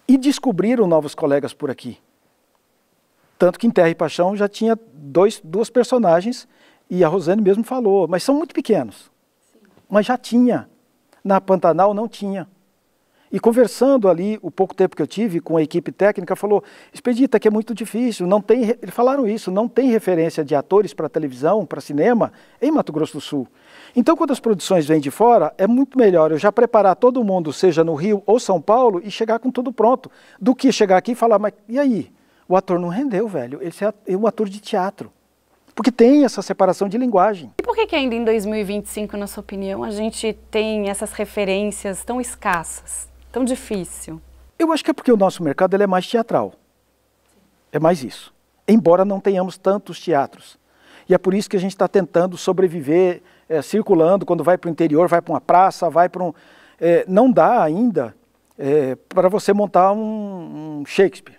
E descobriram novos colegas por aqui. Tanto que em Terra e Paixão já tinha duas personagens e a Rosane mesmo falou, mas são muito pequenos. Sim. Mas já tinha. Na Pantanal não tinha. E conversando ali, o pouco tempo que eu tive com a equipe técnica, falou, Expedita, que é muito difícil, não tem, eles falaram isso, não tem referência de atores para televisão, para cinema, em Mato Grosso do Sul. Então, quando as produções vêm de fora, é muito melhor eu já preparar todo mundo, seja no Rio ou São Paulo, e chegar com tudo pronto, do que chegar aqui e falar, mas e aí? O ator não rendeu, velho, ele é um ator de teatro. Porque tem essa separação de linguagem. E por que ainda em 2025, na sua opinião, a gente tem essas referências tão escassas? Tão difícil? Eu acho que é porque o nosso mercado ele é mais teatral. É mais isso. Embora não tenhamos tantos teatros. E é por isso que a gente está tentando sobreviver, circulando, quando vai para o interior, vai para uma praça, vai para um... não dá ainda para você montar um Shakespeare.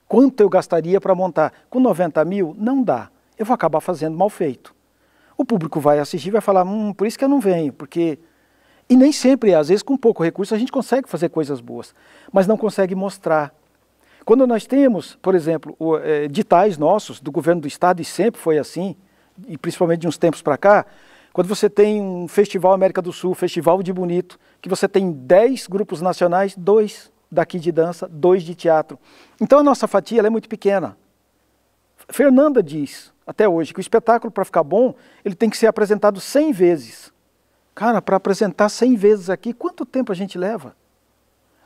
Quanto eu gastaria para montar? Com 90 mil? Não dá. Eu vou acabar fazendo mal feito. O público vai assistir e vai falar, por isso que eu não venho, porque... E nem sempre, às vezes com pouco recurso, a gente consegue fazer coisas boas, mas não consegue mostrar. Quando nós temos, por exemplo, editais nossos, do governo do estado, e sempre foi assim, e principalmente de uns tempos para cá, quando você tem um Festival América do Sul, Festival de Bonito, que você tem 10 grupos nacionais, 2 daqui de dança, 2 de teatro. Então a nossa fatia ela é muito pequena. Fernanda diz, até hoje, que o espetáculo, para ficar bom, ele tem que ser apresentado 100 vezes. Cara, para apresentar 100 vezes aqui, quanto tempo a gente leva?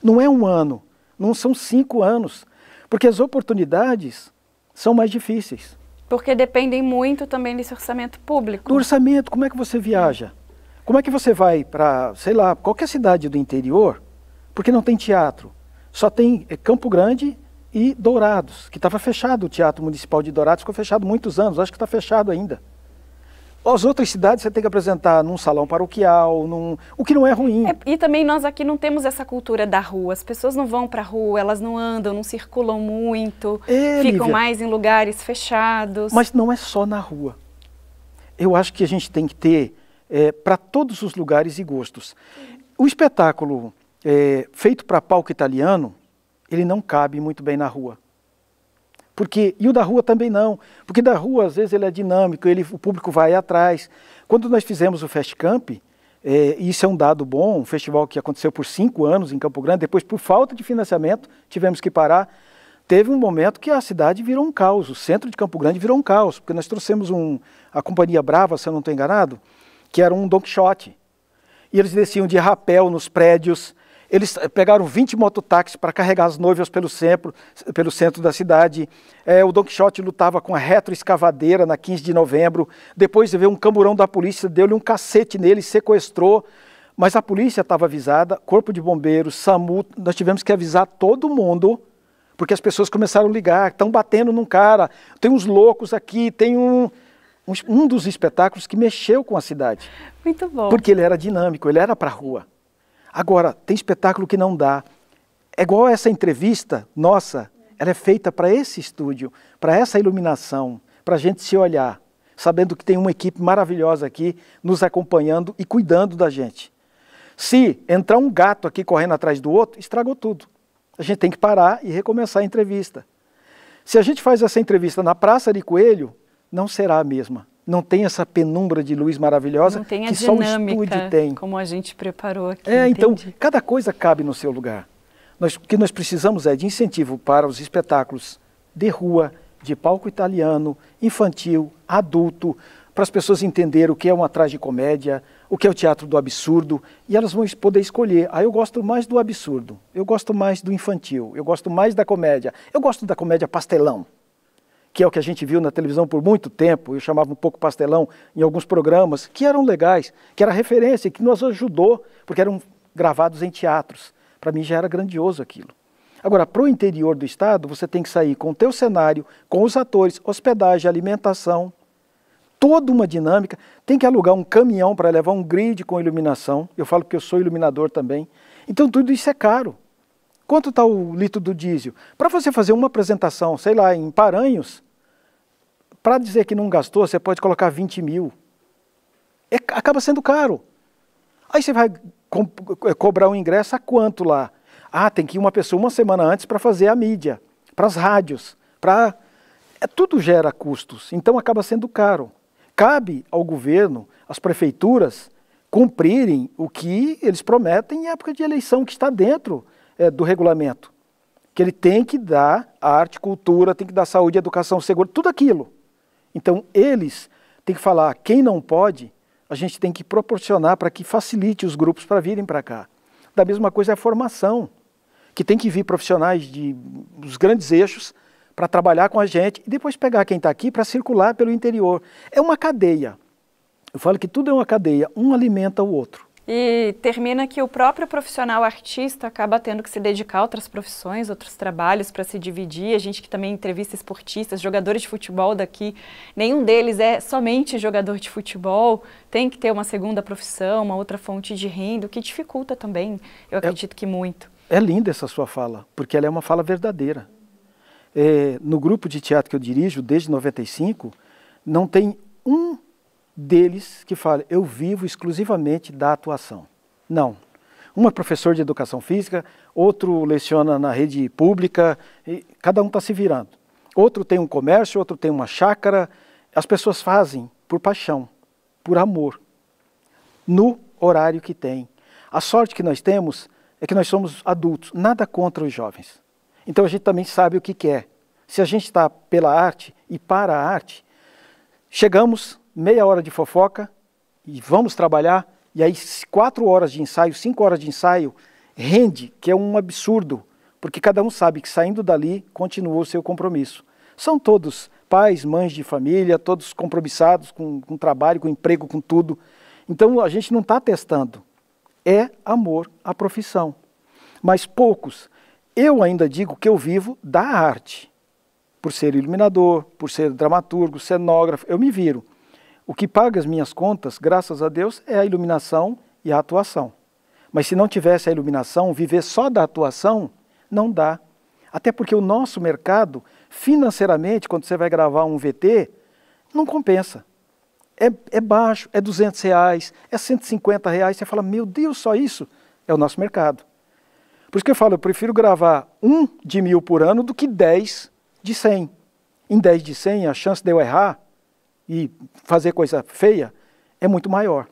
Não é um ano, não são 5 anos. Porque as oportunidades são mais difíceis. Porque dependem muito também desse orçamento público. Do orçamento, como é que você viaja? Como é que você vai para, sei lá, qualquer cidade do interior, porque não tem teatro? Só tem Campo Grande e Dourados, que estava fechado o Teatro Municipal de Dourados, ficou fechado muitos anos, acho que está fechado ainda. As outras cidades você tem que apresentar num salão paroquial, o que não é ruim. E também nós aqui não temos essa cultura da rua, as pessoas não vão para a rua, elas não andam, não circulam muito, ficam Lívia, mais em lugares fechados. Mas não é só na rua. Eu acho que a gente tem que ter para todos os lugares e gostos. O espetáculo feito para palco italiano, ele não cabe muito bem na rua. E o da rua também não, porque da rua às vezes ele é dinâmico, o público vai atrás. Quando nós fizemos o Festcamp, isso é um dado bom, um festival que aconteceu por 5 anos em Campo Grande, depois por falta de financiamento tivemos que parar. Teve um momento que a cidade virou um caos, o centro de Campo Grande virou um caos, porque nós trouxemos a Companhia Brava, se eu não estou enganado, que era um Don Quixote. E eles desciam de rapel nos prédios, eles pegaram 20 mototáxis para carregar as noivas pelo centro da cidade. O Don Quixote lutava com a retroescavadeira na 15 de novembro. Depois veio um camburão da polícia, deu-lhe um cacete nele, sequestrou. Mas a polícia estava avisada, Corpo de Bombeiros, SAMU, nós tivemos que avisar todo mundo, porque as pessoas começaram a ligar, estão batendo num cara, tem uns loucos aqui, tem um dos espetáculos que mexeu com a cidade. Muito bom. Porque ele era dinâmico, ele era para a rua. Agora, tem espetáculo que não dá. É igual essa entrevista nossa, ela é feita para esse estúdio, para essa iluminação, para a gente se olhar, sabendo que tem uma equipe maravilhosa aqui nos acompanhando e cuidando da gente. Se entrar um gato aqui correndo atrás do outro, estragou tudo. A gente tem que parar e recomeçar a entrevista. Se a gente faz essa entrevista na Praça de Coelho, não será a mesma. Não tem essa penumbra de luz maravilhosa que só o estúdio tem. Como a gente preparou aqui. Então, cada coisa cabe no seu lugar. O que nós precisamos é de incentivo para os espetáculos de rua, de palco italiano, infantil, adulto, para as pessoas entenderem o que é uma tragicomédia, o que é o teatro do absurdo, e elas vão poder escolher. Eu gosto mais do absurdo, eu gosto mais do infantil, eu gosto mais da comédia, eu gosto da comédia pastelão, que é o que a gente viu na televisão por muito tempo, eu chamava um pouco pastelão em alguns programas, que eram legais, que era referência, que nos ajudou, porque eram gravados em teatros. Para mim já era grandioso aquilo. Agora, para o interior do estado, você tem que sair com o teu cenário, com os atores, hospedagem, alimentação, toda uma dinâmica. Tem que alugar um caminhão para levar um grid com iluminação. Eu falo que eu sou iluminador também. Então tudo isso é caro. Quanto está o litro do diesel? Para você fazer uma apresentação, sei lá, em Paranhos, para dizer que não gastou, você pode colocar 20 mil. Acaba sendo caro. Aí você vai cobrar um ingresso a quanto lá? Tem que ir uma pessoa uma semana antes para fazer a mídia, para as rádios, tudo gera custos, então acaba sendo caro. Cabe ao governo, às prefeituras, cumprirem o que eles prometem em época de eleição, que está dentro do regulamento. Que ele tem que dar arte, cultura, tem que dar saúde, educação, segurança, tudo aquilo. Então eles têm que falar, quem não pode, a gente tem que proporcionar para que facilite os grupos para virem para cá. Da mesma coisa é a formação, que tem que vir profissionais dos grandes eixos para trabalhar com a gente e depois pegar quem está aqui para circular pelo interior. É uma cadeia. Eu falo que tudo é uma cadeia, um alimenta o outro. E termina que o próprio profissional artista acaba tendo que se dedicar a outras profissões, outros trabalhos para se dividir. A gente que também entrevista esportistas, jogadores de futebol daqui, nenhum deles é somente jogador de futebol, tem que ter uma segunda profissão, uma outra fonte de renda, o que dificulta também, eu acredito que muito. É linda essa sua fala, porque ela é uma fala verdadeira. No grupo de teatro que eu dirijo, desde 95, não tem um deles que fala, eu vivo exclusivamente da atuação. Não. Um é professor de educação física, outro leciona na rede pública, e cada um está se virando. Outro tem um comércio, outro tem uma chácara. As pessoas fazem por paixão, por amor, no horário que tem. A sorte que nós temos é que nós somos adultos, nada contra os jovens. Então a gente também sabe o que quer. Se a gente está pela arte e para a arte, chegamos, meia hora de fofoca e vamos trabalhar, e aí 4 horas de ensaio, 5 horas de ensaio, rende, que é um absurdo, porque cada um sabe que saindo dali continua o seu compromisso. São todos pais, mães de família, todos compromissados com trabalho, com emprego, com tudo. Então a gente não está testando. É amor à profissão. Mas poucos. Eu ainda digo que eu vivo da arte. Por ser iluminador, por ser dramaturgo, cenógrafo, eu me viro. O que paga as minhas contas, graças a Deus, é a iluminação e a atuação. Mas se não tivesse a iluminação, viver só da atuação, não dá. Até porque o nosso mercado, financeiramente, quando você vai gravar um VT, não compensa. É baixo, é R$200, é R$150. Você fala, meu Deus, só isso? É o nosso mercado. Por isso que eu falo, eu prefiro gravar 1 de 1000 por ano do que 10 de 100. Em 10 de 100, a chance de eu errar e fazer coisa feia é muito maior.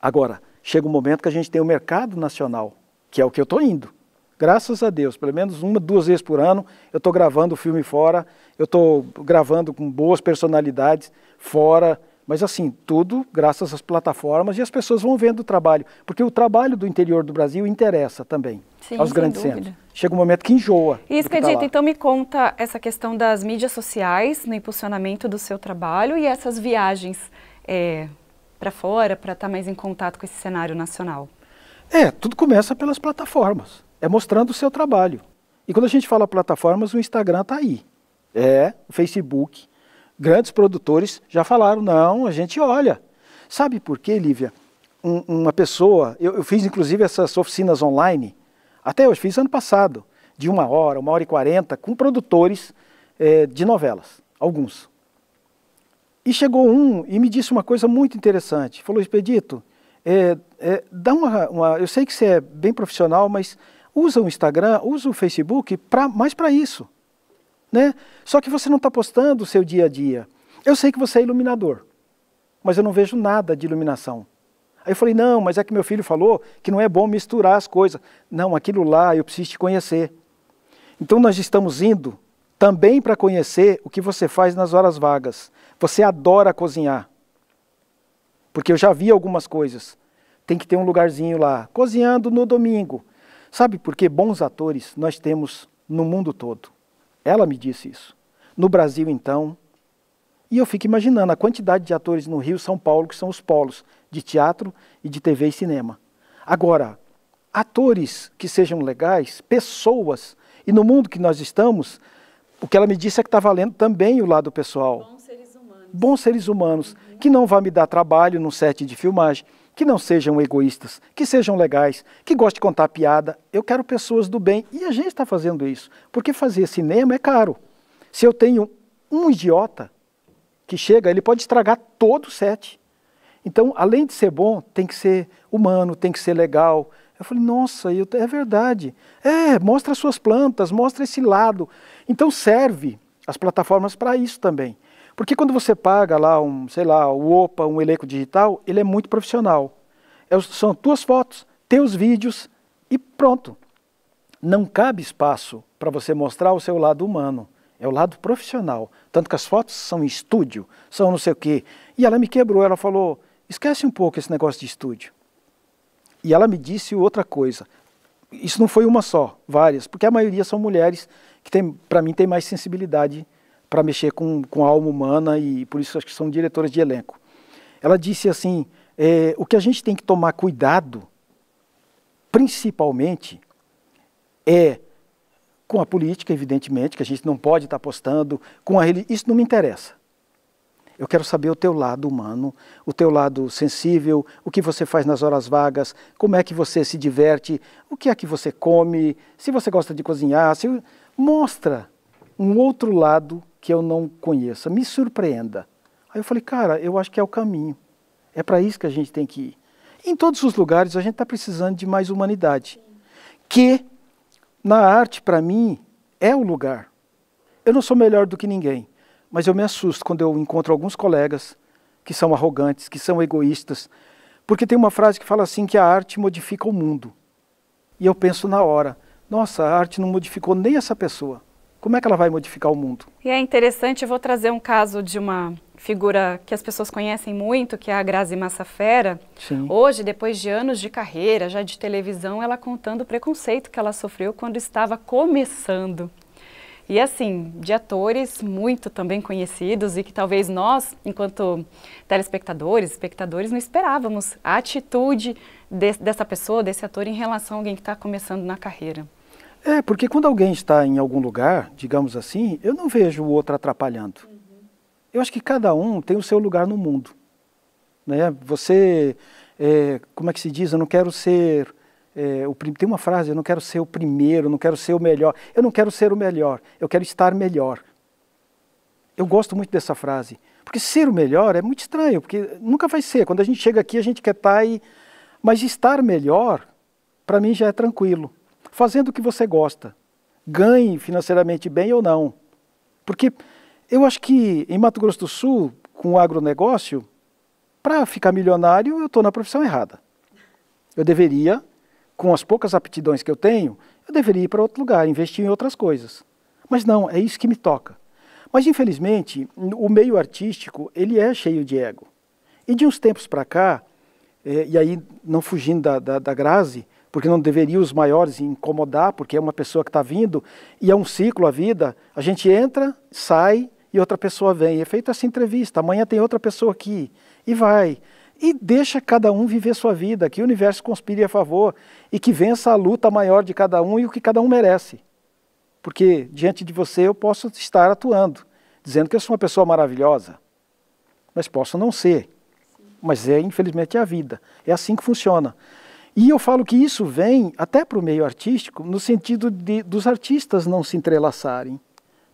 Agora, chega um momento que a gente tem o mercado nacional, que é o que eu estou indo. Graças a Deus, pelo menos 1, 2 vezes por ano, eu estou gravando o filme fora, eu estou gravando com boas personalidades fora, mas assim, tudo graças às plataformas e as pessoas vão vendo o trabalho, porque o trabalho do interior do Brasil interessa também. Sim, aos grandes centros. Chega um momento que enjoa. E Expedito, então me conta essa questão das mídias sociais no impulsionamento do seu trabalho e essas viagens para fora, para estar mais em contato com esse cenário nacional. Tudo começa pelas plataformas, mostrando o seu trabalho. E quando a gente fala plataformas, o Instagram está aí, o Facebook. Grandes produtores já falaram, não, a gente olha. Sabe por quê, Lívia? Uma pessoa, eu fiz inclusive essas oficinas online, até hoje, fiz ano passado, de 1 hora, 1h40, com produtores de novelas, alguns. E chegou um e me disse uma coisa muito interessante, falou, Expedito, dá eu sei que você é bem profissional, mas usa o Instagram, usa o Facebook mais para isso. Né? Só que você não está postando o seu dia a dia. Eu sei que você é iluminador, mas eu não vejo nada de iluminação. Aí eu falei, não, mas é que meu filho falou que não é bom misturar as coisas. Não, aquilo lá eu preciso te conhecer. Então nós estamos indo também para conhecer o que você faz nas horas vagas. Você adora cozinhar, porque eu já vi algumas coisas. Tem que ter um lugarzinho lá, cozinhando no domingo. Sabe por quê? Bons atores nós temos no mundo todo. Ela me disse isso. No Brasil, então, e eu fico imaginando a quantidade de atores no Rio e São Paulo, que são os polos de teatro e de TV e cinema. Agora, atores que sejam legais, pessoas, e no mundo que nós estamos, o que ela me disse é que está valendo também o lado pessoal. Bons seres humanos. Bons seres humanos, que não vão me dar trabalho num set de filmagem, que não sejam egoístas, que sejam legais, que gostem de contar piada. Eu quero pessoas do bem. E a gente está fazendo isso. Porque fazer cinema é caro. Se eu tenho um idiota que chega, ele pode estragar todo o set. Então, além de ser bom, tem que ser humano, tem que ser legal. Eu falei, nossa, é verdade. Mostra as suas plantas, mostra esse lado. Então serve as plataformas para isso também. Porque quando você paga lá o OPA, um elenco digital, ele é muito profissional. São tuas fotos, teus vídeos e pronto. Não cabe espaço para você mostrar o seu lado humano. É o lado profissional. Tanto que as fotos são em estúdio, são não sei o quê. E ela me quebrou, ela falou, esquece um pouco esse negócio de estúdio. E ela me disse outra coisa. Isso não foi uma só, várias, porque a maioria são mulheres que, para mim, tem mais sensibilidade para mexer com a alma humana e por isso acho que são diretoras de elenco. Ela disse assim, o que a gente tem que tomar cuidado, principalmente, com a política, evidentemente, que a gente não pode estar postando, com a religião, isso não me interessa. Eu quero saber o teu lado humano, o teu lado sensível, o que você faz nas horas vagas, como é que você se diverte, o que é que você come, se você gosta de cozinhar, mostra um outro lado que eu não conheça, me surpreenda. Aí eu falei, cara, eu acho que é o caminho, é para isso que a gente tem que ir. Em todos os lugares a gente está precisando de mais humanidade, que na arte, para mim, é o lugar. Eu não sou melhor do que ninguém, mas eu me assusto quando eu encontro alguns colegas que são arrogantes, que são egoístas, porque tem uma frase que fala assim que a arte modifica o mundo. E eu penso na hora, nossa, a arte não modificou nem essa pessoa. Como é que ela vai modificar o mundo? E é interessante, eu vou trazer um caso de uma figura que as pessoas conhecem muito, que é a Grazi Massafera. Sim. Hoje, depois de anos de carreira, já de televisão, ela contando o preconceito que ela sofreu quando estava começando. E assim, de atores muito também conhecidos e que talvez nós, enquanto telespectadores, espectadores, não esperávamos a atitude dessa pessoa, desse ator em relação a alguém que está começando na carreira. Porque quando alguém está em algum lugar, digamos assim, eu não vejo o outro atrapalhando. Eu acho que cada um tem o seu lugar no mundo. Né? Você, como é que se diz? Eu não quero ser... tem uma frase, eu não quero ser o primeiro, não quero ser o melhor. Eu não quero ser o melhor, eu quero estar melhor. Eu gosto muito dessa frase, porque ser o melhor é muito estranho, porque nunca vai ser. Quando a gente chega aqui, a gente quer estar aí, mas estar melhor, para mim já é tranquilo. Fazendo o que você gosta, ganhe financeiramente bem ou não. Porque eu acho que em Mato Grosso do Sul, com o agronegócio, para ficar milionário, eu estou na profissão errada. Eu deveria... com as poucas aptidões que eu tenho, eu deveria ir para outro lugar, investir em outras coisas. Mas não, é isso que me toca. Mas, infelizmente, o meio artístico, ele é cheio de ego. E de uns tempos para cá, e aí não fugindo da Grazi, porque não deveria os maiores incomodar, porque é uma pessoa que está vindo, e é um ciclo a vida, a gente entra, sai, e outra pessoa vem. É feita essa entrevista, amanhã tem outra pessoa aqui, e vai. E deixa cada um viver sua vida, que o universo conspire a favor e que vença a luta maior de cada um e o que cada um merece. Porque diante de você eu posso estar atuando, dizendo que eu sou uma pessoa maravilhosa, mas posso não ser. Mas infelizmente, é a vida. É assim que funciona. E eu falo que isso vem até para o meio artístico, no sentido dos artistas não se entrelaçarem,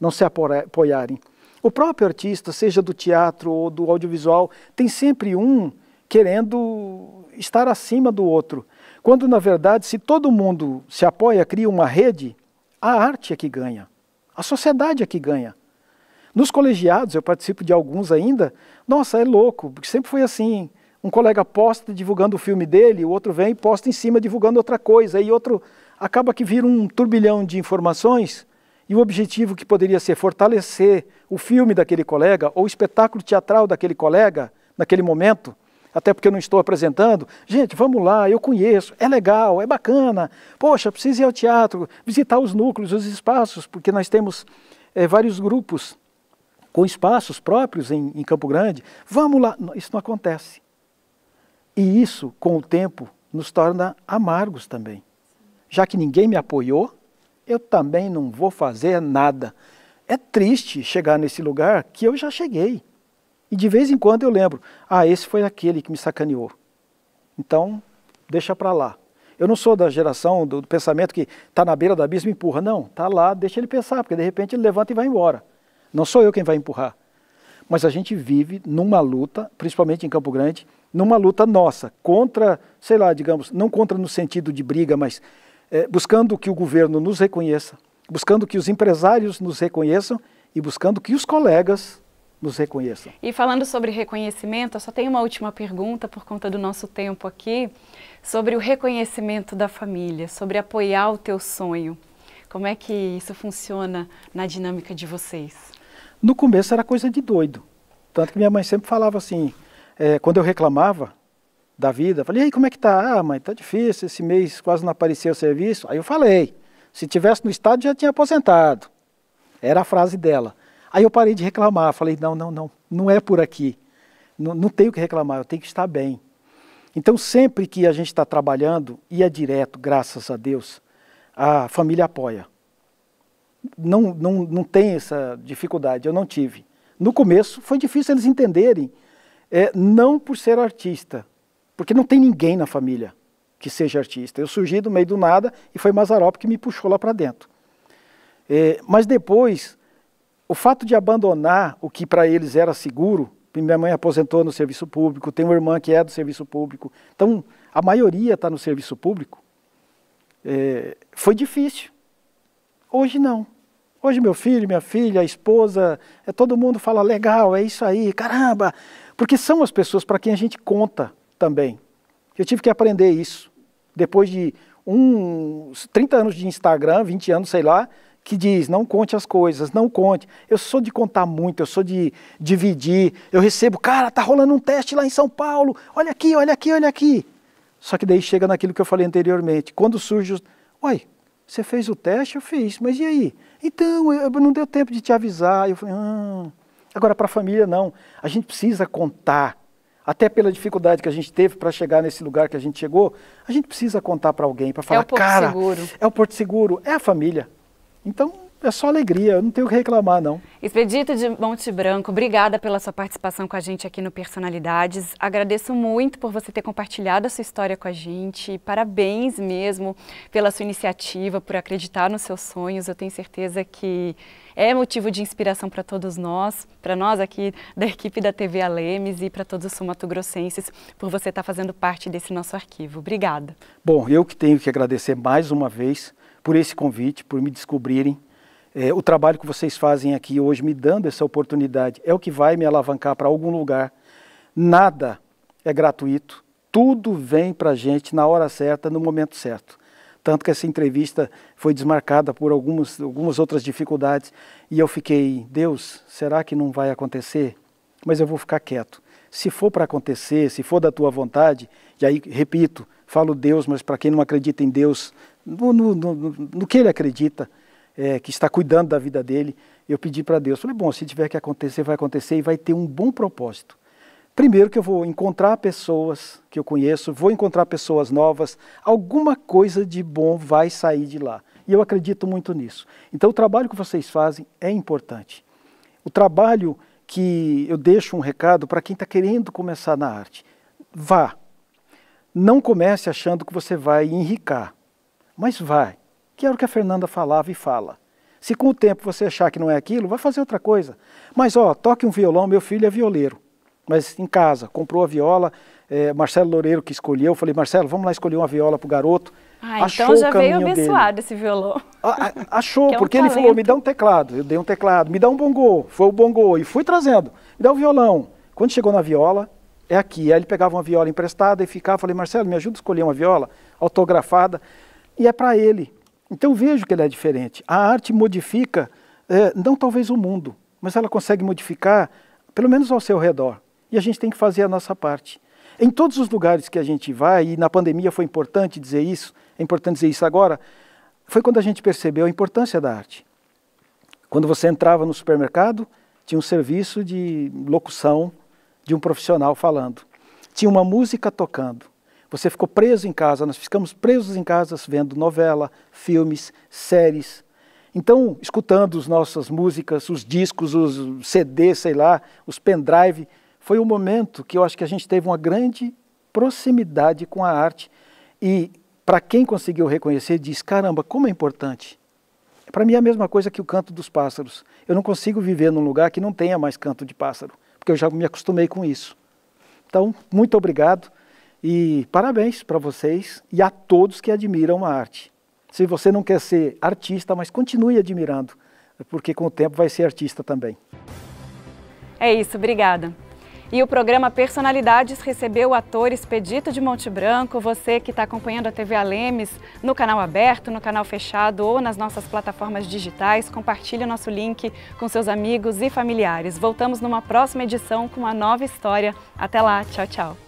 não se apoiarem. O próprio artista, seja do teatro ou do audiovisual, tem sempre um querendo estar acima do outro. Quando, na verdade, se todo mundo se apoia, cria uma rede, a arte é que ganha, a sociedade é que ganha. Nos colegiados, eu participo de alguns ainda, nossa, é louco, porque sempre foi assim, um colega posta divulgando o filme dele, o outro vem e posta em cima divulgando outra coisa, e outro acaba que vira um turbilhão de informações, e o objetivo que poderia ser fortalecer o filme daquele colega, ou o espetáculo teatral daquele colega, naquele momento, até porque eu não estou apresentando, gente, vamos lá, eu conheço, é legal, é bacana, poxa, preciso ir ao teatro, visitar os núcleos, os espaços, porque nós temos vários grupos com espaços próprios em Campo Grande, vamos lá, isso não acontece. E isso, com o tempo, nos torna amargos também. Já que ninguém me apoiou, eu também não vou fazer nada. É triste chegar nesse lugar que eu já cheguei. E de vez em quando eu lembro, esse foi aquele que me sacaneou. Então, deixa para lá. Eu não sou da geração do pensamento que está na beira do abismo e empurra. Não, está lá, deixa ele pensar, porque de repente ele levanta e vai embora. Não sou eu quem vai empurrar. Mas a gente vive numa luta, principalmente em Campo Grande, numa luta nossa, contra, sei lá, digamos, não contra no sentido de briga, mas buscando que o governo nos reconheça, buscando que os empresários nos reconheçam e buscando que os colegas nos reconheçam. E falando sobre reconhecimento, eu só tenho uma última pergunta por conta do nosso tempo aqui, sobre o reconhecimento da família, sobre apoiar o teu sonho. Como é que isso funciona na dinâmica de vocês? No começo era coisa de doido, tanto que minha mãe sempre falava assim, quando eu reclamava da vida, falei, e aí, como é que tá? Mãe, tá difícil, esse mês quase não apareceu o serviço. Aí eu falei, se tivesse no estado já tinha aposentado. Era a frase dela. Aí eu parei de reclamar, falei, não é por aqui, não tenho que reclamar, eu tenho que estar bem. Então sempre que a gente está trabalhando, e é direto, graças a Deus, a família apoia. Não tem essa dificuldade, eu não tive. No começo foi difícil eles entenderem, não por ser artista, porque não tem ninguém na família que seja artista. Eu surgi do meio do nada e foi Mazzaropi que me puxou lá para dentro. Mas depois, o fato de abandonar o que para eles era seguro, minha mãe aposentou no serviço público, tem uma irmã que é do serviço público, então a maioria está no serviço público, foi difícil. Hoje não. Hoje meu filho, minha filha, a esposa, todo mundo fala legal, é isso aí, caramba, porque são as pessoas para quem a gente conta também. Eu tive que aprender isso, depois de uns 30 anos de Instagram, 20 anos, sei lá, que diz, não conte as coisas, não conte. Eu sou de contar muito, eu sou de dividir, eu recebo, cara, tá rolando um teste lá em São Paulo, olha aqui, olha aqui, olha aqui. Só que daí chega naquilo que eu falei anteriormente, quando surge, você fez o teste? Eu fiz, mas e aí? Então, não deu tempo de te avisar. Eu falei, Agora, para a família, não. A gente precisa contar. Até pela dificuldade que a gente teve para chegar nesse lugar que a gente chegou, a gente precisa contar para alguém, para falar, cara, é o Porto Seguro, é a família. Então, é só alegria, eu não tenho o que reclamar, não. Expedito de Monte Branco, obrigada pela sua participação com a gente aqui no Personalidades. Agradeço muito por você ter compartilhado a sua história com a gente. Parabéns mesmo pela sua iniciativa, por acreditar nos seus sonhos. Eu tenho certeza que é motivo de inspiração para todos nós, para nós aqui da equipe da TV Alemes e para todos os sul-mato-grossenses, por você estar fazendo parte desse nosso arquivo. Obrigada. Bom, eu que tenho que agradecer mais uma vez por esse convite, por me descobrirem. O trabalho que vocês fazem aqui hoje, me dando essa oportunidade, é o que vai me alavancar para algum lugar. Nada é gratuito, tudo vem para a gente na hora certa, no momento certo. Tanto que essa entrevista foi desmarcada por algumas outras dificuldades e eu fiquei, Deus, será que não vai acontecer? Mas eu vou ficar quieto. Se for para acontecer, se for da tua vontade, e aí, repito, falo Deus, mas para quem não acredita em Deus, no que ele acredita, que está cuidando da vida dele, eu pedi para Deus, falei, bom, se tiver que acontecer, vai acontecer e vai ter um bom propósito. Primeiro que eu vou encontrar pessoas que eu conheço, vou encontrar pessoas novas, alguma coisa de bom vai sair de lá. E eu acredito muito nisso. Então o trabalho que vocês fazem é importante. O trabalho que eu deixo um recado para quem está querendo começar na arte. Vá. Não comece achando que você vai enricar, mas vai. Que era o que a Fernanda falava e fala. Se com o tempo você achar que não é aquilo, vai fazer outra coisa. Mas, toque um violão, meu filho é violeiro. Mas em casa, comprou a viola, Marcelo Loureiro que escolheu, eu falei, Marcelo, vamos lá escolher uma viola para o garoto. Então já veio abençoado esse violão. Achou, porque ele falou, me dá um teclado, eu dei um teclado, me dá um bongô, foi o bongô, e fui trazendo, me dá um violão. Quando chegou na viola, é aqui, aí ele pegava uma viola emprestada e ficava, falei, Marcelo, me ajuda a escolher uma viola autografada, e é para ele. Então vejo que ele é diferente. A arte modifica, não talvez o mundo, mas ela consegue modificar, pelo menos ao seu redor. E a gente tem que fazer a nossa parte. Em todos os lugares que a gente vai, e na pandemia foi importante dizer isso, é importante dizer isso agora, foi quando a gente percebeu a importância da arte. Quando você entrava no supermercado, tinha um serviço de locução de um profissional falando. Tinha uma música tocando. Você ficou preso em casa, nós ficamos presos em casa vendo novela, filmes, séries. Então, escutando as nossas músicas, os discos, os CDs, sei lá, os pendrive, foi um momento que eu acho que a gente teve uma grande proximidade com a arte. E para quem conseguiu reconhecer, diz, caramba, como é importante. Para mim é a mesma coisa que o canto dos pássaros. Eu não consigo viver num lugar que não tenha mais canto de pássaro, porque eu já me acostumei com isso. Então, muito obrigado. E parabéns para vocês e a todos que admiram a arte. Se você não quer ser artista, mas continue admirando, porque com o tempo vai ser artista também. É isso, obrigada. E o programa Personalidades recebeu o ator Expedito de Monte Branco. Você que está acompanhando a TV Alemes no canal aberto, no canal fechado ou nas nossas plataformas digitais, compartilhe o nosso link com seus amigos e familiares. Voltamos numa próxima edição com uma nova história. Até lá, tchau, tchau.